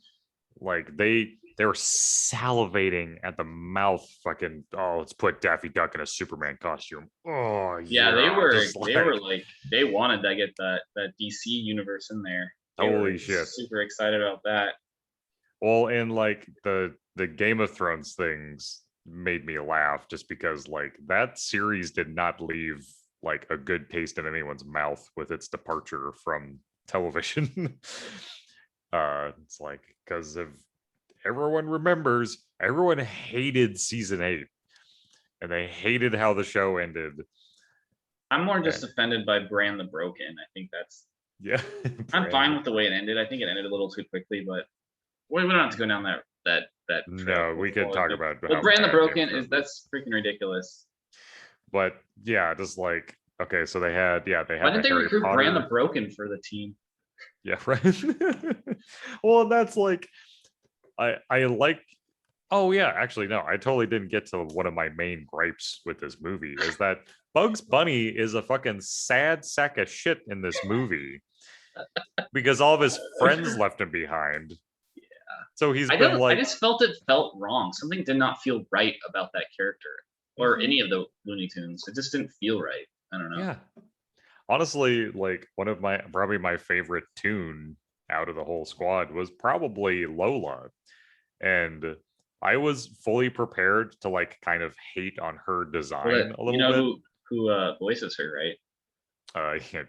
like they were salivating at the mouth. Fucking, oh, let's put Daffy Duck in a Superman costume. Oh yeah, they wanted to get that DC universe in there. Holy shit! Super excited about that. Well, and like the Game of Thrones things made me laugh, just because like that series did not leave like a good taste in anyone's mouth with its departure from television. It's like, because if everyone remembers, everyone hated season 8 and they hated how the show ended. I'm more just offended by Bran the Broken. I think that's I'm fine with the way it ended. I think it ended a little too quickly, but we don't have to go down that no, we could talk about Bran the Broken that's freaking ridiculous. But yeah, just like, okay, so they had why didn't they recruit Bran the Broken for the team? Yeah, right. Well, that's like I like, oh yeah, actually no, I totally didn't get to one of my main gripes with this movie, is that Bugs Bunny is a fucking sad sack of shit in this movie because all of his friends left him behind. Yeah. So I just felt wrong. Something did not feel right about that character or any of the Looney Tunes. It just didn't feel right. I don't know. Yeah. Honestly, like probably my favorite tune out of the whole squad was probably Lola. And I was fully prepared to like kind of hate on her design a little bit. Who voices her, right?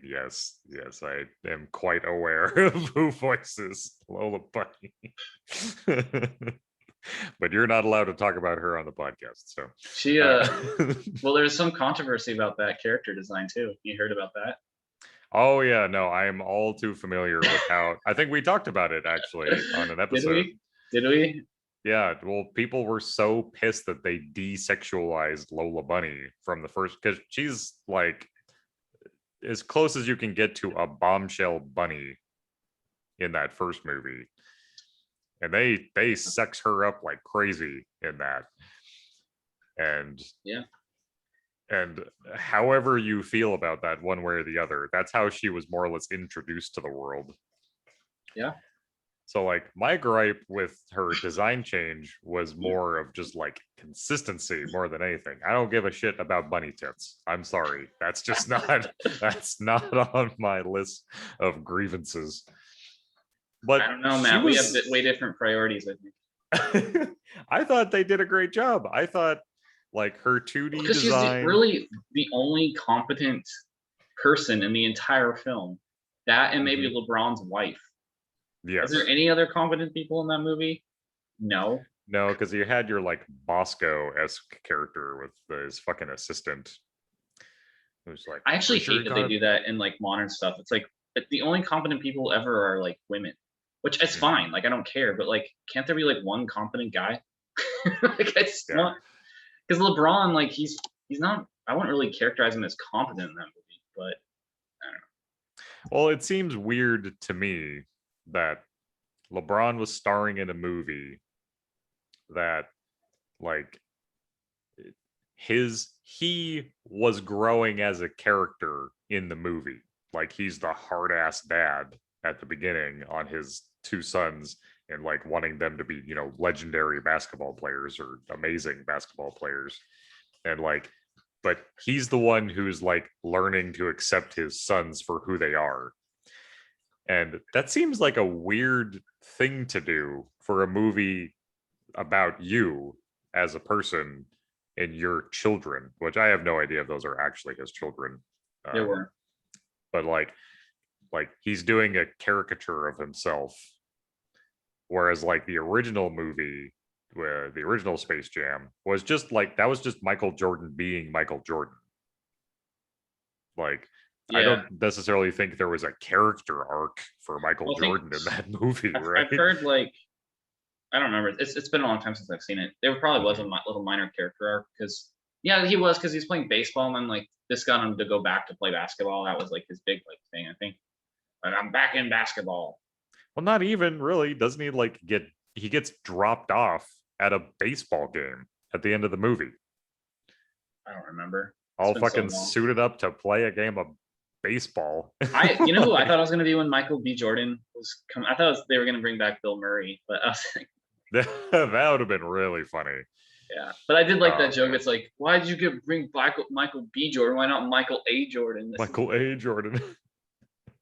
Yes, I am quite aware of who voices Lola Bunny. But you're not allowed to talk about her on the podcast. So she well, there's some controversy about that character design too. You heard about that? Oh yeah, no, I am all too familiar with how I think we talked about it actually on an episode. Did we? Yeah, well, people were so pissed that they desexualized Lola Bunny from the first, because she's like as close as you can get to a bombshell bunny in that first movie, and they sex her up like crazy in that. And Yeah. and however you feel about that, one way or the other, that's how she was more or less introduced to the world. Yeah. So like my gripe with her design change was more of just like consistency more than anything. I don't give a shit about bunny tits. I'm sorry. That's just not that's not on my list of grievances. But I don't know, she Matt. We have was way different priorities, I think. I thought they did a great job. I thought like her 2D Because she's design. really the only competent person in the entire film. That and maybe LeBron's wife. Yes. Is there any other competent people in that movie? No. No, because you had your like Bosco-esque character with his fucking assistant. Who's like, I actually sure hate that they do that in like modern stuff. It's like the only competent people ever are like women, which is fine. Like I don't care, but like, can't there be like one competent guy? Like I just want, because LeBron, like he's not. I wouldn't really characterize him as competent in that movie, but I don't know. Well, it seems weird to me that LeBron was starring in a movie that like he was growing as a character in the movie. Like he's the hard ass dad at the beginning on his two sons and like wanting them to be, legendary basketball players or amazing basketball players. And like, but he's the one who's like learning to accept his sons for who they are. And that seems like a weird thing to do for a movie about you as a person and your children, which I have no idea if those are actually his children. They were. But like he's doing a caricature of himself. Whereas like the original movie, where the original Space Jam was just like, that was just Michael Jordan being Michael Jordan. Like, I don't necessarily think there was a character arc for Michael Jordan in that movie, right? I've heard like, I don't remember. It's been a long time since I've seen it. There probably was a little minor character arc because he was, because he's playing baseball and then like this got him to go back to play basketball. That was like his big like thing, I think. Like, I'm back in basketball. Well, not even really. Doesn't he like he gets dropped off at a baseball game at the end of the movie? I don't remember. All fucking suited up to play a game of baseball. You know who I thought I was going to be when Michael B. Jordan was coming? I thought they were going to bring back Bill Murray, but I was like, that would have been really funny. Yeah, but I did like that joke. It's like, why did you bring Michael B. Jordan? Why not Michael A. Jordan? Michael A. Jordan.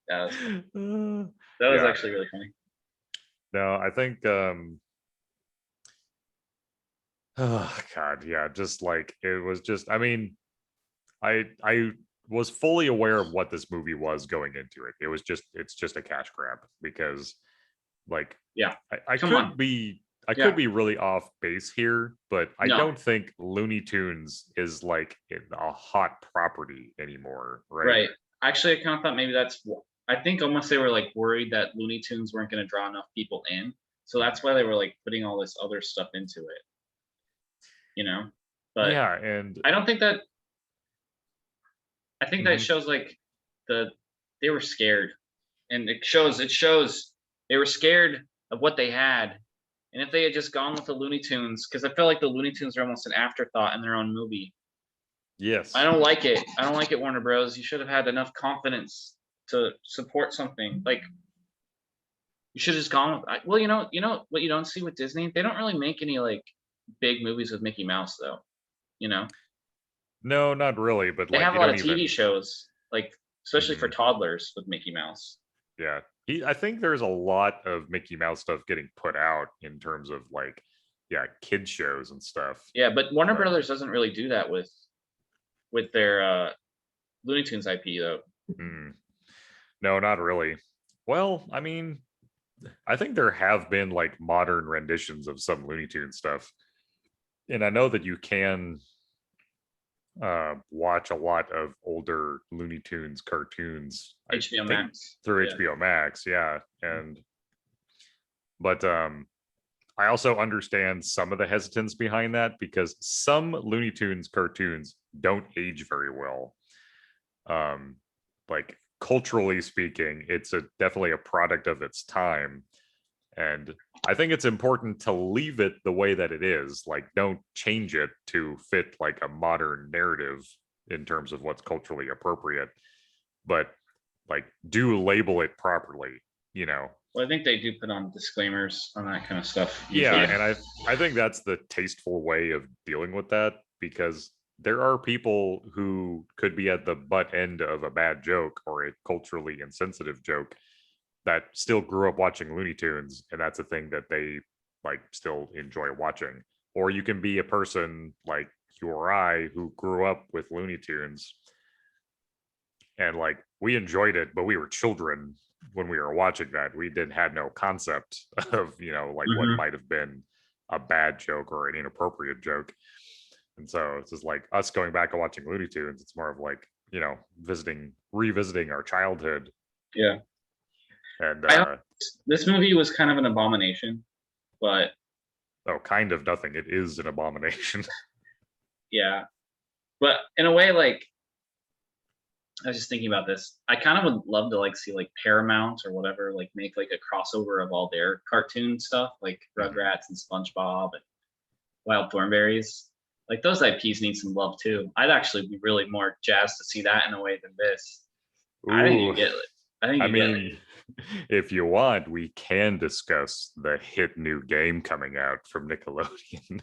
That was actually really funny. No, I think oh god, yeah, just like it was just, I mean, I was fully aware of what this movie was going into it. It's just a cash grab because like I could be really off base here, but I don't think Looney Tunes is like a hot property anymore, right? Right. Actually, I kind of thought maybe I think almost they were like worried that Looney Tunes weren't going to draw enough people in. So that's why they were like putting all this other stuff into it. But yeah, and I don't think that, I think that shows like they were scared, and it shows they were scared of what they had. And if they had just gone with the Looney Tunes, because I felt like the Looney Tunes are almost an afterthought in their own movie. Yes. I don't like it. Warner Bros. You should have had enough confidence to support something. Like, you should have just gone with, well, you know what you don't see with Disney? They don't really make any like big movies with Mickey Mouse though. No, not really, but they have a lot of TV shows, like especially for toddlers with Mickey Mouse. Yeah. I think there's a lot of Mickey Mouse stuff getting put out in terms of like, kid shows and stuff. Yeah, but Warner Brothers doesn't really do that with their Looney Tunes IP though. No, not really. Well, I mean, I think there have been like modern renditions of some Looney Tunes stuff. And I know that you can watch a lot of older Looney Tunes cartoons HBO Max through HBO Max, and but I also understand some of the hesitance behind that because some Looney Tunes cartoons don't age very well. Like culturally speaking, it's definitely a product of its time. And I think it's important to leave it the way that it is. Like, don't change it to fit like a modern narrative in terms of what's culturally appropriate, but like do label it properly, you know. Well, I think they do put on disclaimers on that kind of stuff Yeah, usually. and I think that's the tasteful way of dealing with that, because there are people who could be at the butt end of a bad joke or a culturally insensitive joke that still grew up watching Looney Tunes, and that's a thing that they like still enjoy watching. Or you can be a person like you or I who grew up with Looney Tunes and like we enjoyed it, but we were children when we were watching that. We didn't had no concept of, you know, like what might have been a bad joke or an inappropriate joke. And so it's just like us going back and watching Looney Tunes, it's more of like, you know, revisiting our childhood. Yeah. And this movie was kind of an abomination, but oh, kind of nothing. It is an abomination. yeah. But in a way, like I was just thinking about this. I kind of would love to like see like Paramount or whatever, like make like a crossover of all their cartoon stuff, like Rugrats and SpongeBob and Wild Thornberries. Like those IPs need some love too. I'd actually be really more jazzed to see that in a way than this. Ooh, I think you get it. I mean, if you want, we can discuss the hit new game coming out from Nickelodeon.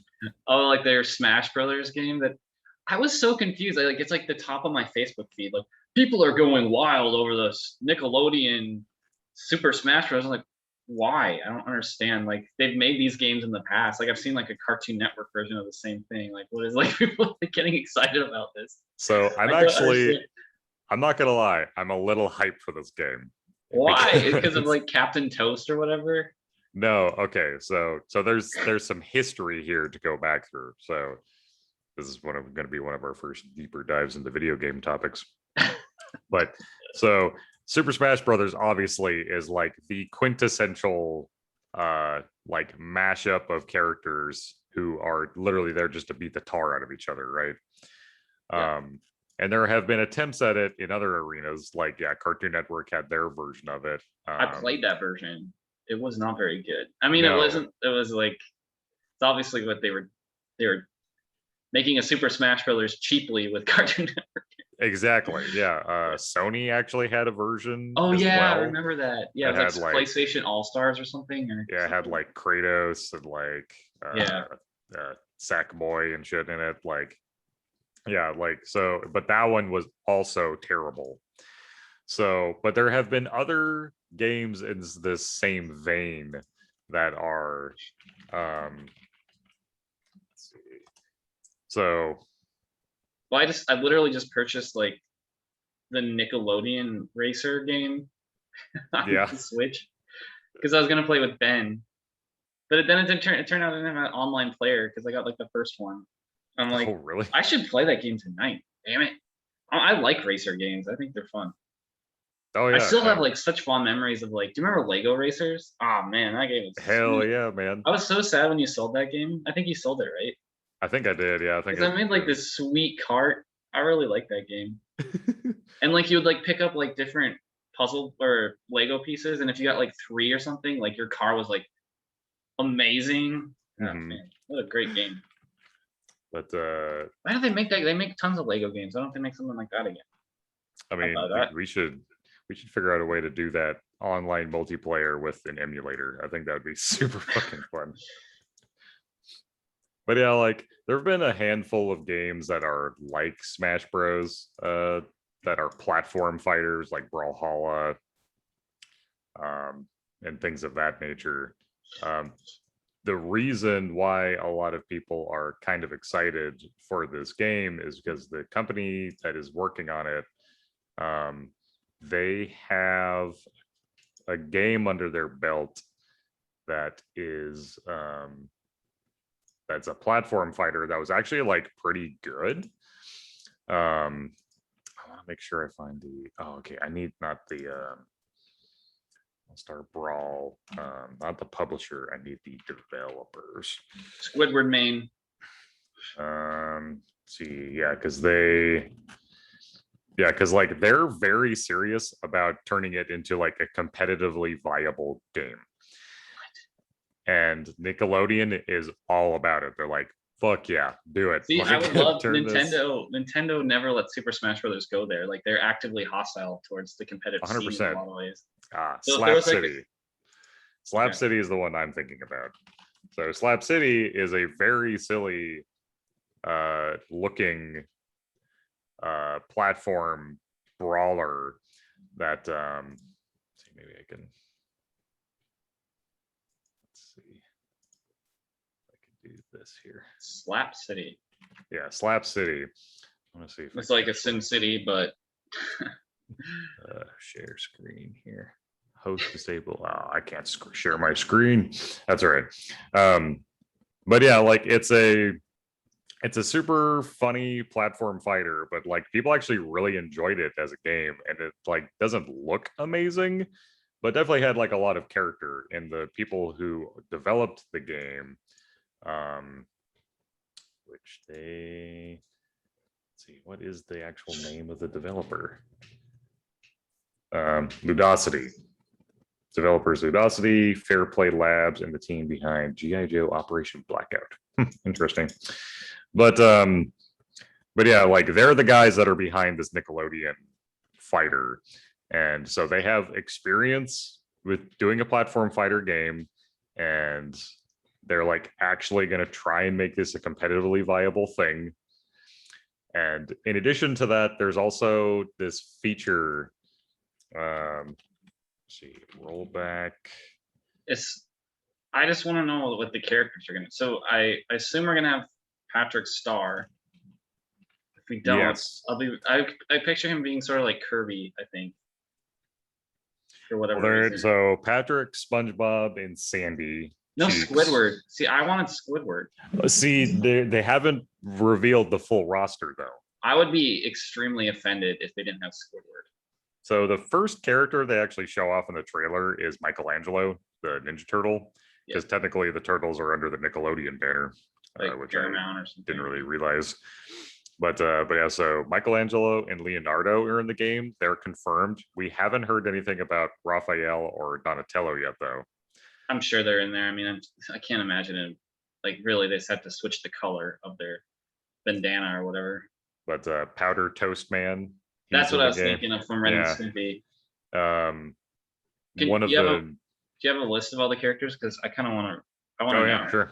Oh, like their Smash Brothers game that I was so confused. Like it's like the top of my Facebook feed. Like people are going wild over this Nickelodeon Super Smash Bros. I'm like, why? I don't understand. Like they've made these games in the past. Like I've seen like a Cartoon Network version of the same thing. Like what is like people getting excited about this? So I'm not gonna lie, I'm a little hyped for this game. Why? Because of like Captain Toast or whatever? No, okay. So there's some history here to go back through. So this is going to be one of our first deeper dives into video game topics. But so Super Smash Brothers obviously is like the quintessential like mashup of characters who are literally there just to beat the tar out of each other, right? Yeah. And there have been attempts at it in other arenas, like yeah, Cartoon Network had their version of it. I played that version. It was not very good. I mean, No. it wasn't. It was like it's obviously what they were making a Super Smash Brothers cheaply with Cartoon Network. Exactly. Yeah. Sony actually had a version. Oh as yeah, I well. remember that. Yeah, It it was had, like like PlayStation All Stars or something. Or Yeah, it had like Kratos and like Yeah. Sackboy and shit in it. Like, yeah, like so, but that one was also terrible. So, but there have been other games in this same vein that are let's see. So Well, I literally just purchased like the Nickelodeon Racer game on yeah. the Switch because I was gonna play with Ben, but then it turned out I didn't have an online player because I got like the first one. I'm like, Oh really? I should play that game tonight. Damn it! I like racer games. I think they're fun. Oh yeah. I still have like such fond memories of like. Do you remember Lego Racers? Oh man, that game was hell sweet. yeah, man. I was so sad when you sold that game. I think you sold it, right? I think I did. Yeah, I think Because I made like this sweet cart. I really like that game. And like you would like pick up like different puzzle or Lego pieces, and if you got like 3 or something, like your car was like amazing. Oh man, what a great game. But why do they make that? They make tons of Lego games. Why don't they make something like that again? I mean, we should figure out a way to do that online multiplayer with an emulator. I think that would be super fucking fun. But yeah, like there have been a handful of games that are like Smash Bros. That are platform fighters, like Brawlhalla, and things of that nature. The reason why a lot of people are kind of excited for this game is because the company that is working on it, they have a game under their belt that is that's a platform fighter that was actually like pretty good. I want to make sure I find the okay, I need not the All-Star Brawl. Not the publisher. I need the developers. Squidward main. See, yeah, because like they're very serious about turning it into like a competitively viable game. And Nickelodeon is all about it. They're like, fuck yeah, do it. See, like, I would love turn this- Nintendo never let Super Smash Brothers go there. Like they're actively hostile towards the competitive scene in 100%. a lot of ways. So Slap City. Slap City is the one I'm thinking about. So Slap City is a very silly looking platform brawler that see, maybe I can let's see if I can do this here. Slap City. Yeah, Slap City. I want to see if it's like a Sim City, but share screen here. Host disable. Oh, I can't share my screen. That's all right. But yeah, like it's a super funny platform fighter, but like people actually really enjoyed it as a game, and it like doesn't look amazing, but definitely had like a lot of character. And the people who developed the game, which they let's see, what is the actual name of the developer? Ludosity. Developers Ludosity, Fair Play Labs, and the team behind G.I. Joe Operation Blackout. Interesting. But yeah, like they're the guys that are behind this Nickelodeon fighter. And so they have experience with doing a platform fighter game, and they're like actually going to try and make this a competitively viable thing. And in addition to that, there's also this feature. See, roll back. I just want to know what the characters are gonna. So I assume we're gonna have Patrick Star. If we don't, Yes. I picture him being sort of like Kirby, I think. For whatever reason. So Patrick, SpongeBob, and Sandy. No, Cheeks. Squidward. See, I wanted Squidward. See, they haven't revealed the full roster though. I would be extremely offended if they didn't have Squidward. So the first character they actually show off in the trailer is Michelangelo, the Ninja Turtle, because technically the turtles are under the Nickelodeon banner, like which Paramount or something. Didn't really realize. But yeah, so Michelangelo and Leonardo are in the game. They're confirmed. We haven't heard anything about Raphael or Donatello yet, though. I'm sure they're in there. I mean, I can't imagine it. Like, really, they just have to switch the color of their bandana or whatever. But Powder Toast Man. That's what I was thinking of from Ren and Stimpy. Do you have a list of all the characters? Because I kind of want to. Oh yeah, know. Sure.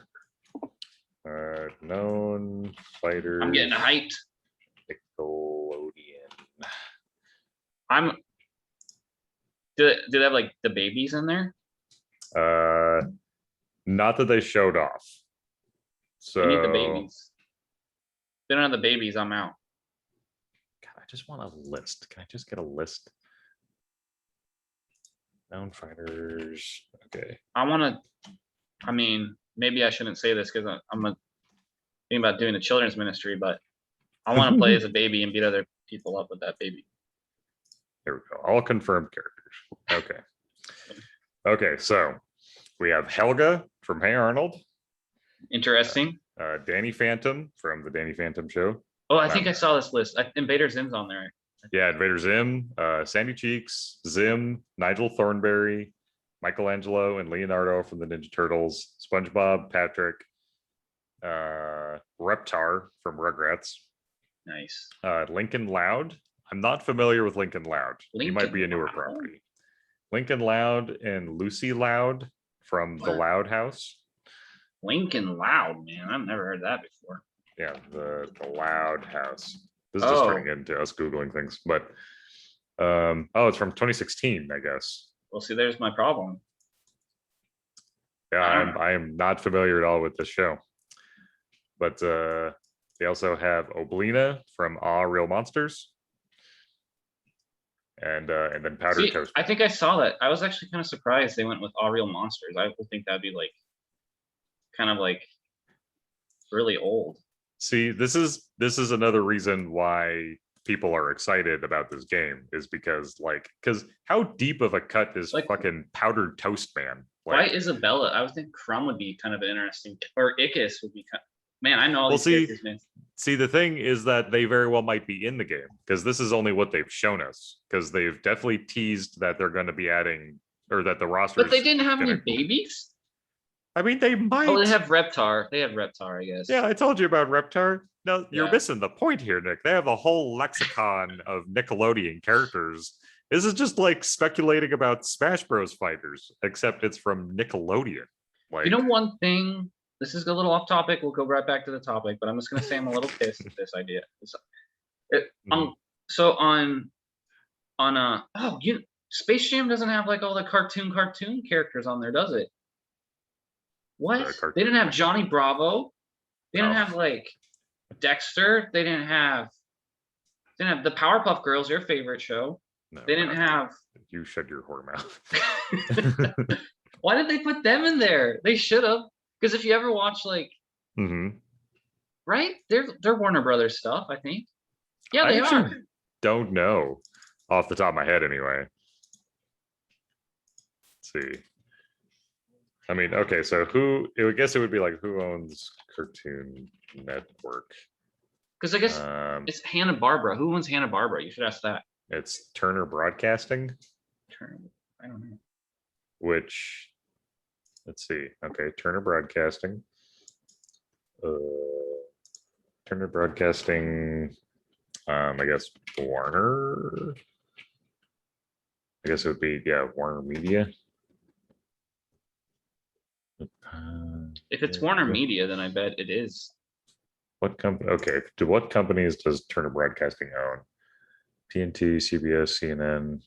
Known fighters. I'm getting hyped. Nickelodeon. Do they have like the babies in there? Not that they showed off. So I need the babies. If they don't have the babies, I'm out. God, I just want a list. Can I just get a list? Known fighters. Okay. I mean, maybe I shouldn't say this because I'm thinking about doing a children's ministry, but I want to play as a baby and beat other people up with that baby. There we go. All confirmed characters. Okay. Okay, so we have Helga from Hey Arnold. Interesting. Danny Phantom from the Danny Phantom Show. Oh, I think I saw this list. Invader Zim's on there. Yeah, Invader Zim, Sandy Cheeks, Zim, Nigel Thornberry, Michelangelo, and Leonardo from the Ninja Turtles, SpongeBob, Patrick, Reptar from Rugrats. Nice. Lincoln Loud. I'm not familiar with Lincoln Loud. He might be a newer property. Lincoln Loud and Lucy Loud from the Loud House. Lincoln Loud, man. I've never heard that before. Yeah, the Loud House. This is just turning into us Googling things. But it's from 2016, I guess. Well, see, there's my problem. Yeah, I am not familiar at all with this show. But they also have Oblina from Aw Real Monsters. And then Powder Toast. I think I saw that. I was actually kind of surprised they went with Aw Real Monsters. I would think that'd be like kind of like really old. See, this is another reason why people are excited about this game is because how deep of a cut is Like- fucking Powdered Toast Man? Why Isabella? I would think Crumb would be kind of an interesting, or Ickis would be kind. Man, I know all Well, these see- characters, man. See, the thing is that they very well might be in the game because this is only what they've shown us, because they've definitely teased that they're going to be adding, or that the roster. But they didn't have any babies. I mean, they might. Oh, they have Reptar. They have Reptar, I guess. Yeah, I told you about Reptar. No, you're Yeah. missing the point here, Nick. They have a whole lexicon of Nickelodeon characters. This is just like speculating about Smash Bros. Fighters, except it's from Nickelodeon. Like, You know, one thing. This is a little off topic. We'll go right back to the topic, but I'm just gonna say I'm a little pissed at this idea. So on Space Jam doesn't have like all the cartoon characters on there, does it? What? They didn't have Johnny Bravo. They didn't have like Dexter. They didn't have the Powerpuff Girls, your favorite show. no, They didn't have. You shut your whore mouth. Why did they put them in there? They should have. Because if you ever watch like, right, they're Warner Brothers stuff, I think. Yeah, they are. Don't know off the top of my head, anyway. Let's see. I mean, okay, so I guess it would be like who owns Cartoon Network? Because I guess it's Hanna-Barbera. Who owns Hanna-Barbera? You should ask that. It's Turner Broadcasting. I don't know. Which, let's see. Okay, Turner Broadcasting. Turner Broadcasting. I guess Warner. I guess it would be Warner Media. If it's Warner Media, then I bet it is. What company? Okay, what companies does Turner Broadcasting own? TNT, CBS, CNN,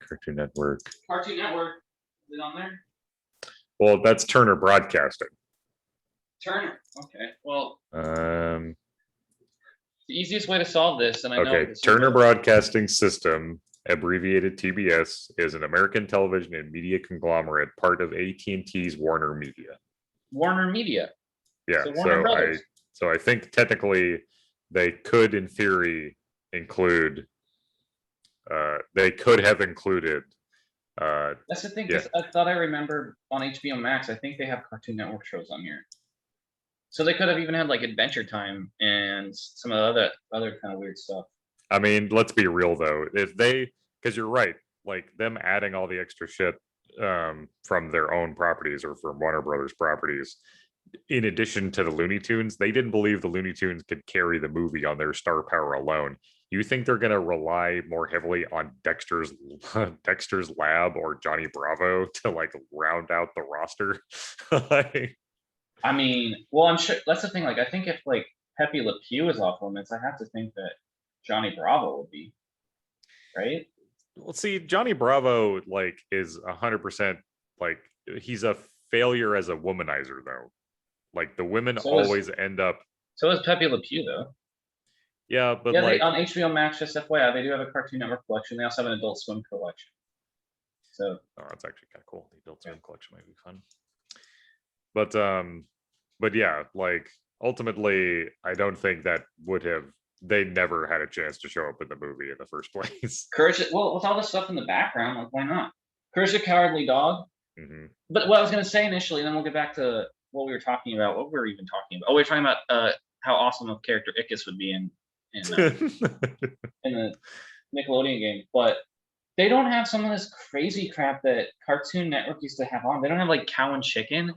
Cartoon Network. Cartoon Network. Is it on there? Well, that's Turner Broadcasting. Turner. Okay. Well, the easiest way to solve this, and I know. Okay, Turner Broadcasting System, abbreviated TBS, is an American television and media conglomerate, part of AT&T's Warner Media. Warner Media. Yeah, so I think technically they could, in theory, include. They could have included. That's the thing. Because I thought I remembered on HBO Max. I think they have Cartoon Network shows on here. So they could have even had like Adventure Time and some of the other kind of weird stuff. I mean, let's be real though. Because you're right, like them adding all the extra shit from their own properties or from Warner Brothers properties, in addition to the Looney Tunes, they didn't believe the Looney Tunes could carry the movie on their star power alone. You think they're going to rely more heavily on Dexter's Lab or Johnny Bravo to like round out the roster? I mean, well, I'm sure that's the thing. Like, I think if like Pepe Le Pew is off limits, I have to think that Johnny Bravo would be, right? Well, see, Johnny Bravo like is 100% like he's a failure as a womanizer though. Like the women always end up. So is Pepe Le Pew though. Yeah, but like on HBO Max, just FYI, they do have a Cartoon Network collection. They also have an Adult Swim collection. So that's actually kind of cool. The Adult Swim collection might be fun. But yeah, like ultimately, I don't think that they never had a chance to show up in the movie in the first place. Courage, well, with all the stuff in the background, like why not? Courage the Cowardly Dog. Mm-hmm. But what I was going to say initially, then we'll get back to what we were talking about. What were we even talking about? Oh, we were talking about how awesome a character Ickis would be in the Nickelodeon game. But they don't have some of this crazy crap that Cartoon Network used to have on. They don't have like Cow and Chicken.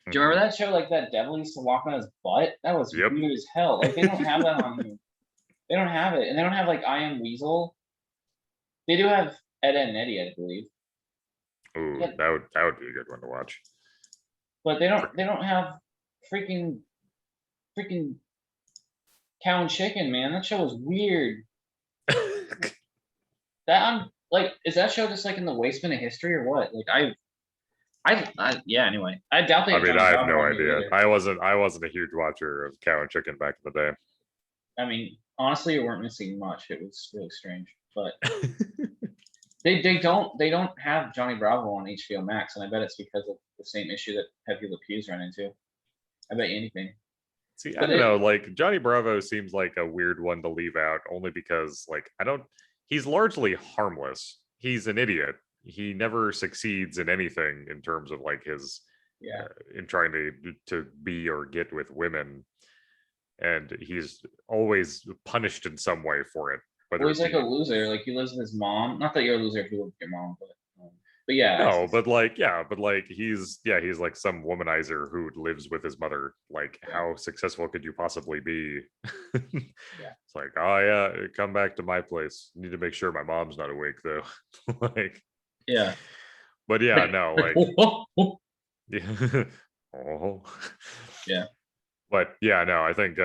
Do you remember that show? Like that devil used to walk on his butt. That was weird as hell. Like they don't have that on here. They don't have it, and they don't have like I Am Weasel. They do have Ed, Edd and Eddy, I believe. Ooh, that would be a good one to watch. But they don't have freaking Cow and Chicken, man. That show was weird. Is that show just like in the wasteland of history or what? Like anyway, I doubt they. I mean, I have no idea. I wasn't a huge watcher of Cow and Chicken back in the day. I mean, honestly, you weren't missing much. It was really strange, but they don't have Johnny Bravo on HBO Max, and I bet it's because of the same issue that Pepe Le Pew's run into. I bet you anything. See, I don't know. Like Johnny Bravo seems like a weird one to leave out, only because like I don't. He's largely harmless. He's an idiot. He never succeeds in anything in terms of like his in trying to be or get with women, and he's always punished in some way for it. Well, he's like a loser. Like he lives with his mom. Not that you're a loser if you live with your mom, but yeah. No, but like he's like some womanizer who lives with his mother. Like, how successful could you possibly be? It's like, oh yeah, come back to my place. Need to make sure my mom's not awake though. Like, yeah. But yeah, no, like yeah. Oh. Yeah. But yeah, no, I think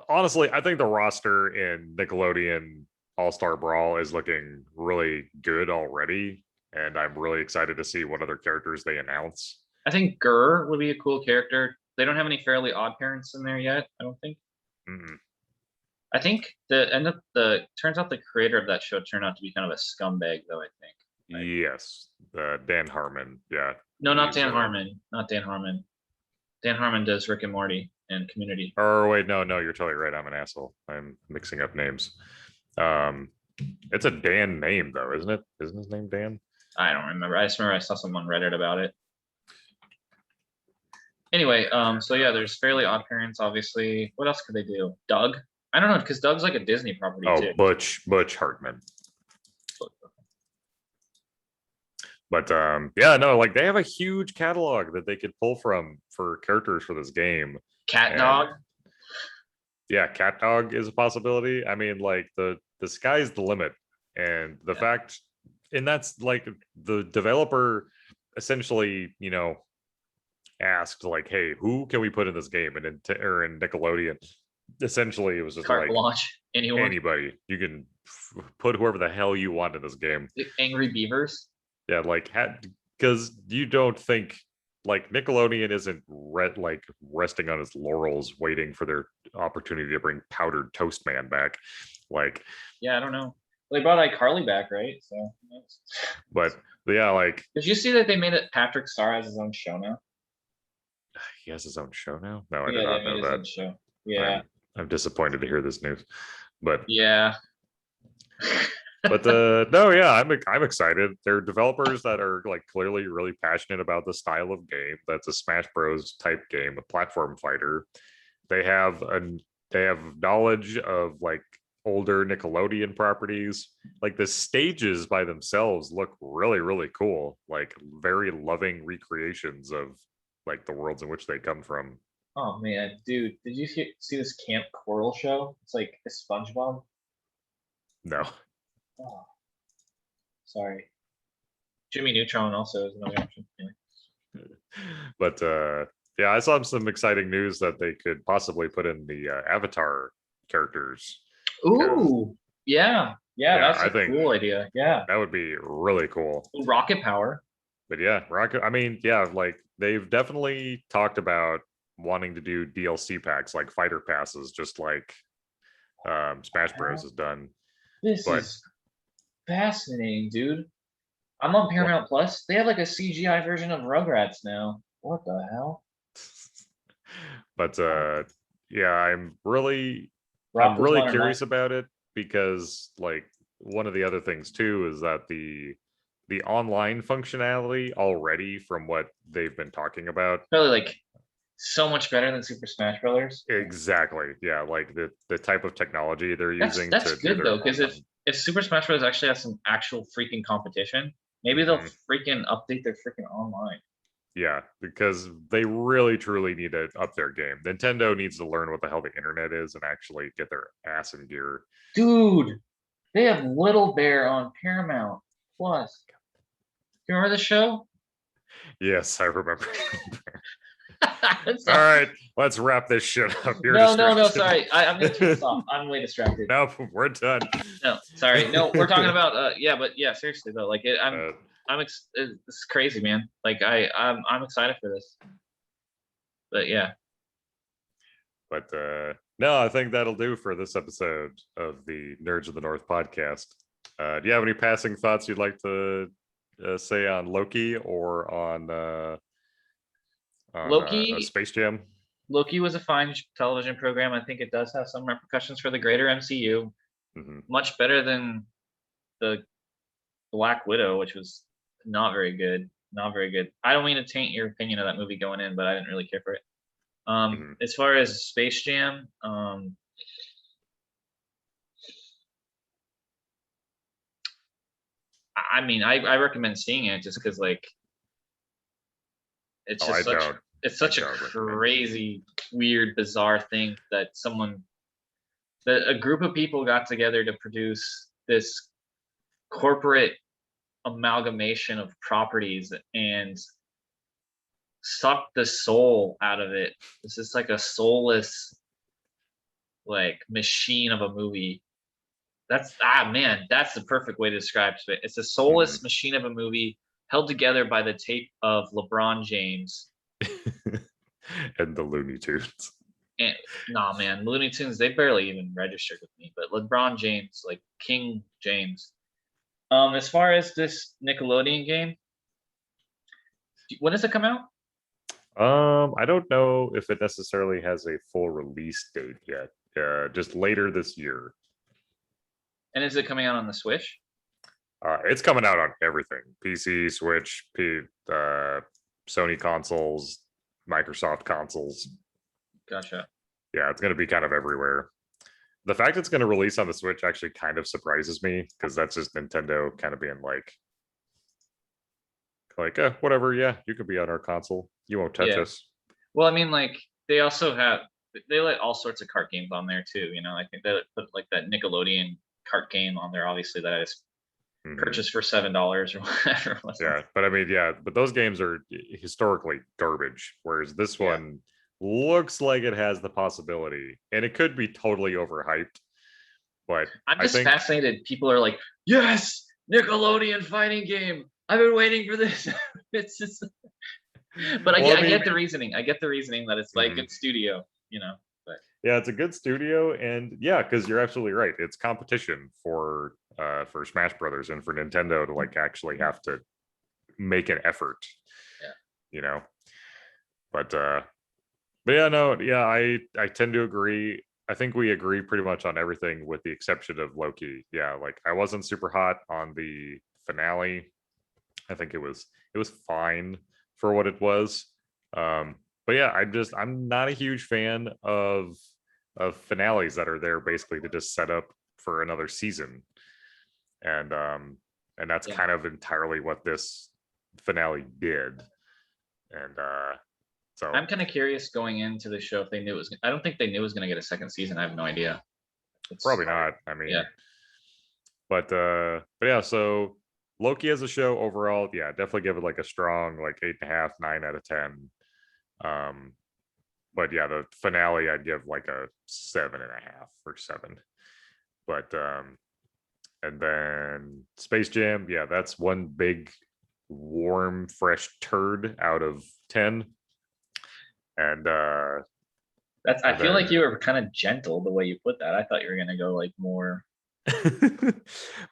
honestly, I think the roster in Nickelodeon All-Star Brawl is looking really good already, and I'm really excited to see what other characters they announce. I think Gurr would be a cool character. They don't have any Fairly Odd Parents in there yet, I don't think. Mm-hmm. I think turns out the creator of that show turned out to be kind of a scumbag, though. I think. Right? Yes, Dan Harmon. Yeah. No, not Dan Harmon. Not Dan Harmon. Dan Harmon does Rick and Morty and Community. Oh wait, no, you're totally right. I'm an asshole. I'm mixing up names. It's a Dan name though, isn't it? Isn't his name Dan? I don't remember. I just remember I saw someone on Reddit about it. Anyway, so yeah, there's Fairly Odd Parents, obviously. What else could they do? Doug? I don't know, because Doug's like a Disney property too. Butch Hartman. But yeah, no, like they have a huge catalog that they could pull from for characters for this game. Dog. Yeah, Cat Dog is a possibility. I mean, like the sky's the limit, and the fact, and that's like the developer essentially, asked like, hey, who can we put in this game? And in Nickelodeon, essentially it was just Carte like blanche. Anybody. You can put whoever the hell you want in this game. Angry Beavers. Yeah, like because you don't think like Nickelodeon isn't resting on its laurels waiting for their opportunity to bring Powdered Toast Man back. Like, yeah, I don't know. They brought iCarly back, right? So, but yeah, like, did you see that they made it? Patrick Star has his own show now. He has his own show now. No, I did not know that. Show. Yeah, I'm disappointed to hear this news, but yeah. But no, yeah, I'm excited. They're developers that are like clearly really passionate about the style of game. That's a Smash Bros type game, a platform fighter. They have knowledge of like older Nickelodeon properties. Like the stages by themselves look really, really cool. Like very loving recreations of like the worlds in which they come from. Oh man, dude, did you see this Camp Coral show? It's like a SpongeBob. No. Oh, sorry. Jimmy Neutron also is another option. Anyway. But yeah, I saw some exciting news that they could possibly put in the Avatar characters. Ooh, yeah, that's a cool idea. Yeah, that would be really cool. Rocket power. But yeah, Rocket. I mean, yeah, like they've definitely talked about wanting to do DLC packs like fighter passes, just like Smash Bros has done. This is fascinating, dude. I'm on Paramount Plus. They have like a CGI version of Rugrats now. What the hell? But yeah, I'm really curious about it because like one of the other things too is that the online functionality already from what they've been talking about probably like so much better than Super Smash Brothers. Exactly. Yeah, like the type of technology they're using. That's good though, because if Super Smash Bros. Actually has some actual freaking competition, maybe they'll freaking update their freaking online. Yeah, because they really truly need to up their game. Nintendo needs to learn what the hell the internet is and actually get their ass in gear. Dude, they have Little Bear on Paramount Plus. You remember the show? Yes, I remember. All right, let's wrap this shit up. No, sorry. I'm gonna turn this off. I'm way distracted. No, we're done. No, sorry. No, we're talking about seriously though, like it's crazy, man. Like I'm excited for this. But yeah. But no, I think that'll do for this episode of the Nerds of the North podcast. Do you have any passing thoughts you'd like to say on Loki or on on Loki Space Jam. Loki was a fine television program. I think it does have some repercussions for the greater MCU. Hmm. Much better than the Black Widow, which was not very good. Not very good. I don't mean to taint your opinion of that movie going in, but I didn't really care for it. Hmm. As far as Space Jam, I mean, I recommend seeing it just because like it's Oh, just such it's I such a don't recommend it. crazy, weird, bizarre thing that a group of people got together to produce this corporate amalgamation of properties and suck the soul out of it. This is like a soulless like machine of a movie. That's man, that's the perfect way to describe it. It's a Hmm. soulless machine of a movie held together by the tape of LeBron James. And the Looney Tunes. And nah, man, Looney Tunes they barely even registered with me, but LeBron James, like King James. As far as this Nickelodeon game, when does it come out? I don't know if it necessarily has a full release date yet. Just later this year. And is it coming out on the Switch? It's coming out on everything: PC, Switch, Sony consoles, Microsoft consoles. Gotcha. Yeah, it's going to be kind of everywhere. The fact it's going to release on the Switch actually kind of surprises me because that's just Nintendo kind of being like, whatever. Yeah, you could be on our console. You won't touch Yeah. us. Well, I mean, like they also have they let all sorts of cart games on there too. You know, I think they put like that Nickelodeon cart game on there, obviously that I just Mhm. purchased for $7 or whatever it was. Yeah, but I mean, yeah, but those games are historically garbage, whereas this Yeah. one looks like it has the possibility, and it could be totally overhyped. But I'm I just think, fascinated. People are like, yes, Nickelodeon fighting game. I've been waiting for this. It's just, but well, I I mean, get the reasoning. I get the reasoning that it's like mhm. good studio, you know. But Yeah, it's a good studio, and yeah, because you're absolutely right. It's competition for Smash Brothers and for Nintendo to like actually have to make an effort, yeah, you know. But but yeah, no, yeah, I tend to agree. I think we agree pretty much on everything with the exception of Loki. Yeah, like I wasn't super hot on the finale. I think it was fine for what it was. But yeah, I'm not a huge fan of finales that are there basically to just set up for another season. And that's yeah. kind of entirely what this finale did. And so I'm kind of curious going into the show if they knew it was. I don't think they knew it was going to get a second season. I have no idea. It's probably not. I yeah, mean, but yeah, so Loki as a show overall, yeah, definitely give it like a strong like 8.5, 9 out of 10. Um, but yeah, the finale I'd give like a 7.5 or 7. But and then Space Jam, yeah, that's one big warm, fresh turd out of 10. And that's. I and feel like then you were kind of gentle the way you put that. I thought you were going to go like more.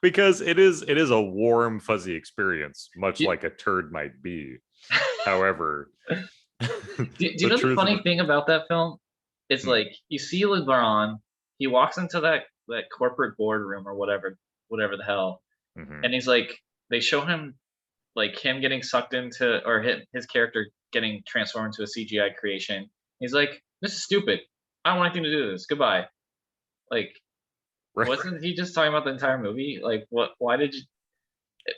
because it is a warm, fuzzy experience, much Do, like a turd might be. However, do you the know the truth of funny the thing about that film? It's hmm, like you see LeBron, he walks into that corporate boardroom or whatever the hell, mhm, and he's like, they show him like him getting sucked into or his character getting transformed into a CGI creation. He's like, this is stupid. I don't want anything to do with this. Goodbye. Like, right. wasn't he just talking about the entire movie? Like, what? Why did you?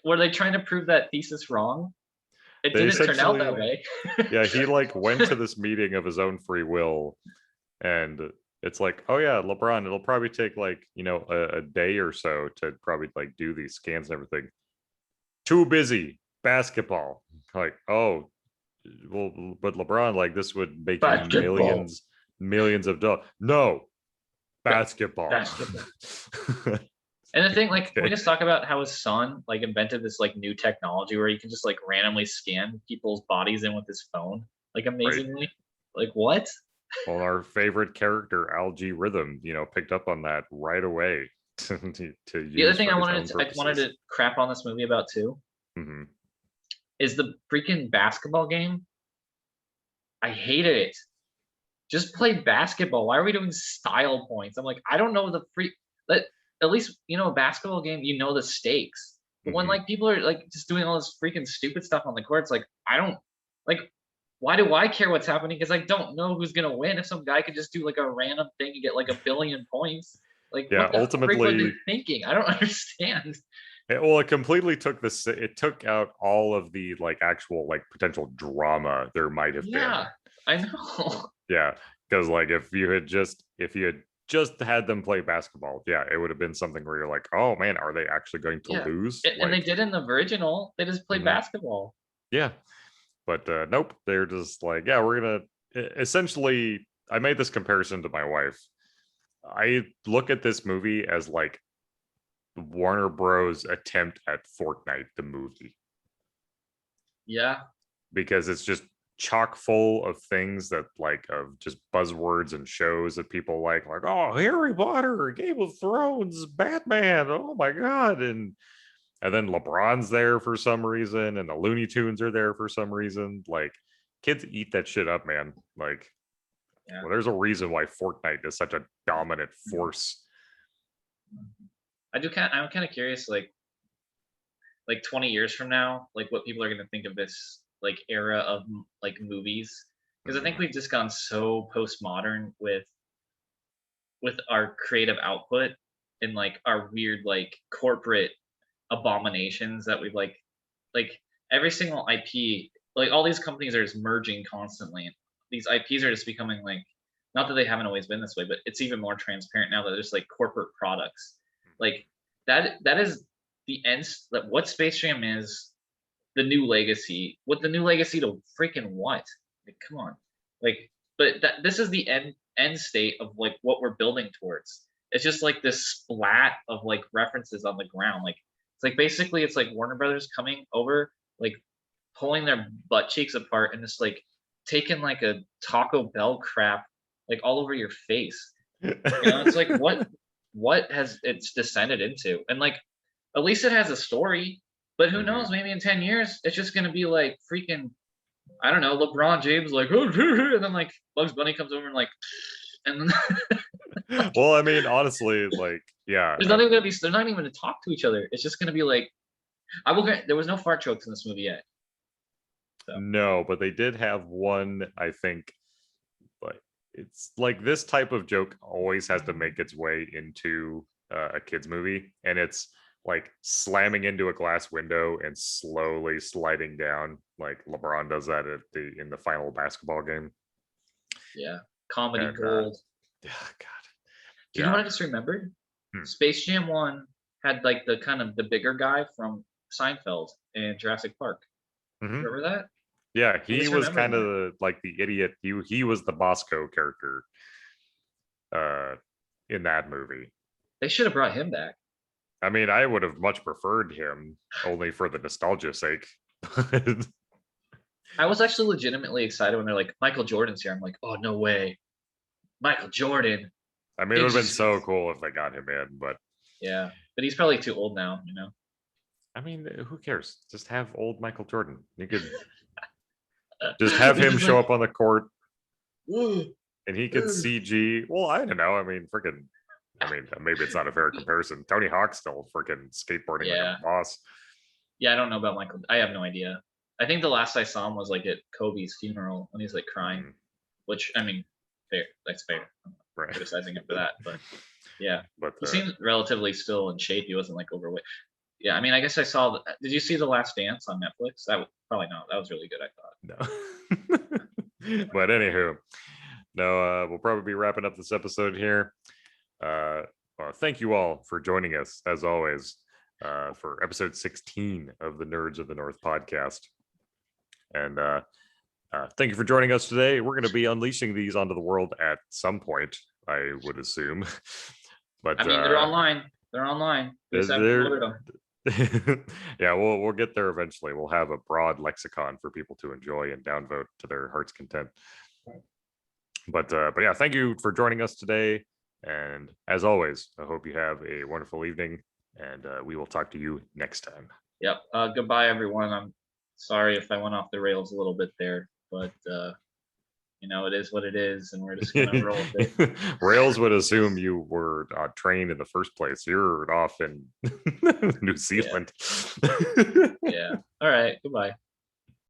Were they trying to prove that thesis wrong? It They didn't turn out that essentially, way. yeah, he like went to this meeting of his own free will, and it's like, oh yeah, LeBron, it'll probably take like a day or so to probably like do these scans and everything. Too busy basketball. Like, oh, well, but LeBron, like this would make you Basketball. millions of dollars. No, basketball. Basketball. And the thing, like, we Okay, just talk about how his son like invented this like new technology where you can just like randomly scan people's bodies in with his phone, like right. amazingly. Like what? Well, our favorite character, Algae Rhythm, picked up on that right away to The other use thing for his own I wanted purposes. to crap on this movie about too Hmm. is the freaking basketball game. I hated it. Just play basketball. Why are we doing style points? I'm like, I don't know the free. Let at least a basketball game. You know the stakes. But when Mhm. like people are like just doing all this freaking stupid stuff on the court, it's like I don't like. Why do I care what's happening? Because I don't know who's gonna win. If some guy could just do like a random thing and get like 1 billion points, like Yeah, what the freak were they ultimately, thinking? I don't understand. well, it completely took this. It took out all of the like actual like potential drama there might have been. Yeah, I know. Yeah, because like if you had just had them play basketball, yeah, it would have been something where you're like, oh man, are they actually going to Yeah, lose? and they Like, did in the original. They just played mhm, basketball. yeah, but nope, they're just like, yeah, we're gonna essentially. I made this comparison to my wife. I look at this movie as like Warner Bros. Attempt at Fortnite, the movie, Yeah, because it's just chock full of things that like of just buzzwords and shows that people like oh, Harry Potter, Game of Thrones, Batman, oh my god, and then LeBron's there for some reason, and the Looney Tunes are there for some reason. Like, kids eat that shit up, man. Like, yeah. well, there's a reason why Fortnite is such a dominant force. I'm kind of curious, like 20 years from now, like what people are going to think of this like era of like movies, because I think Mhm. we've just gone so postmodern with our creative output and like our weird like corporate abominations that we've like every single IP, like all these companies are just merging constantly. These IPs are just becoming like, not that they haven't always been this way, but it's even more transparent now that there's like corporate products. Like that is the ends that what Space Jam is the new legacy. What the new legacy to freaking what? Like come on. Like but that this is the end state of like what we're building towards. It's just like this splat of like references on the ground. Like it's like basically it's like Warner Brothers coming over, like pulling their butt cheeks apart and just like taking like a Taco Bell crap like all over your face. It's like what has it's descended into? And like at least it has a story. But who Mhm. knows? Maybe in 10 years, it's just gonna be like freaking I don't know, LeBron James like and then like Bugs Bunny comes over and like and then Well, I mean, honestly, like, yeah, there's not even gonna be they're not even gonna talk to each other. It's just gonna be like I will grant there was no fart jokes in this movie yet. So no, but they did have one, I think, like it's like this type of joke always has to make its way into a kids movie, and it's like slamming into a glass window and slowly sliding down, like LeBron does that at the in the final basketball game. yeah. Comedy And gold. yeah, God, Do you know yeah. what I just remembered? Hmm. Space Jam 1 had like the kind of the bigger guy from Seinfeld and Jurassic Park. Hmm. Remember that? Yeah, I he just was remembered kind that. of like the idiot. He was the Bosco character uh in that movie. They should have brought him back. I mean, I would have much preferred him only for the nostalgia sake. I was actually legitimately excited when they're like, Michael Jordan's here. I'm like, oh no way. Michael Jordan. I mean, it would have been so Exist. cool if they got him in, but Yeah. But he's probably too old now. I mean, who cares? Just have old Michael Jordan. You could just have It's him just show like, up on the court "Ugh, and he could ugh." CG. Well, I don't know. I mean, freaking. I mean, maybe it's not a fair comparison. Tony Hawk's still freaking skateboarding like a Yeah. boss. Yeah, I don't know about Michael. I have no idea. I think the last I saw him was like at Kobe's funeral when he's like crying, Mhm. which I mean, fair. That's fair. I'm not Right. criticizing him for that, but yeah, But he seemed relatively still in shape. He wasn't like overweight. Yeah, I mean, I guess I saw. Did you see The Last Dance on Netflix? Probably not. That was really good. I thought. no. But anywho, no, we'll probably be wrapping up this episode here. Uh, well, thank you all for joining us, as always, for episode 16 of the Nerds of the North podcast. And thank you for joining us today. We're going to be unleashing these onto the world at some point, I would assume. I But mean, they're online. They're online. We just haven't they're promoted them. yeah, we'll get there eventually. We'll have a broad lexicon for people to enjoy and downvote to their heart's content. But yeah, thank you for joining us today. And as always, I hope you have a wonderful evening, and we will talk to you next time. Yep. Goodbye, everyone. I'm sorry if I went off the rails a little bit there, but it is what it is, and we're just gonna roll with it. Rails would assume you were trained in the first place. You're off in New Zealand. Yeah. All right. Goodbye.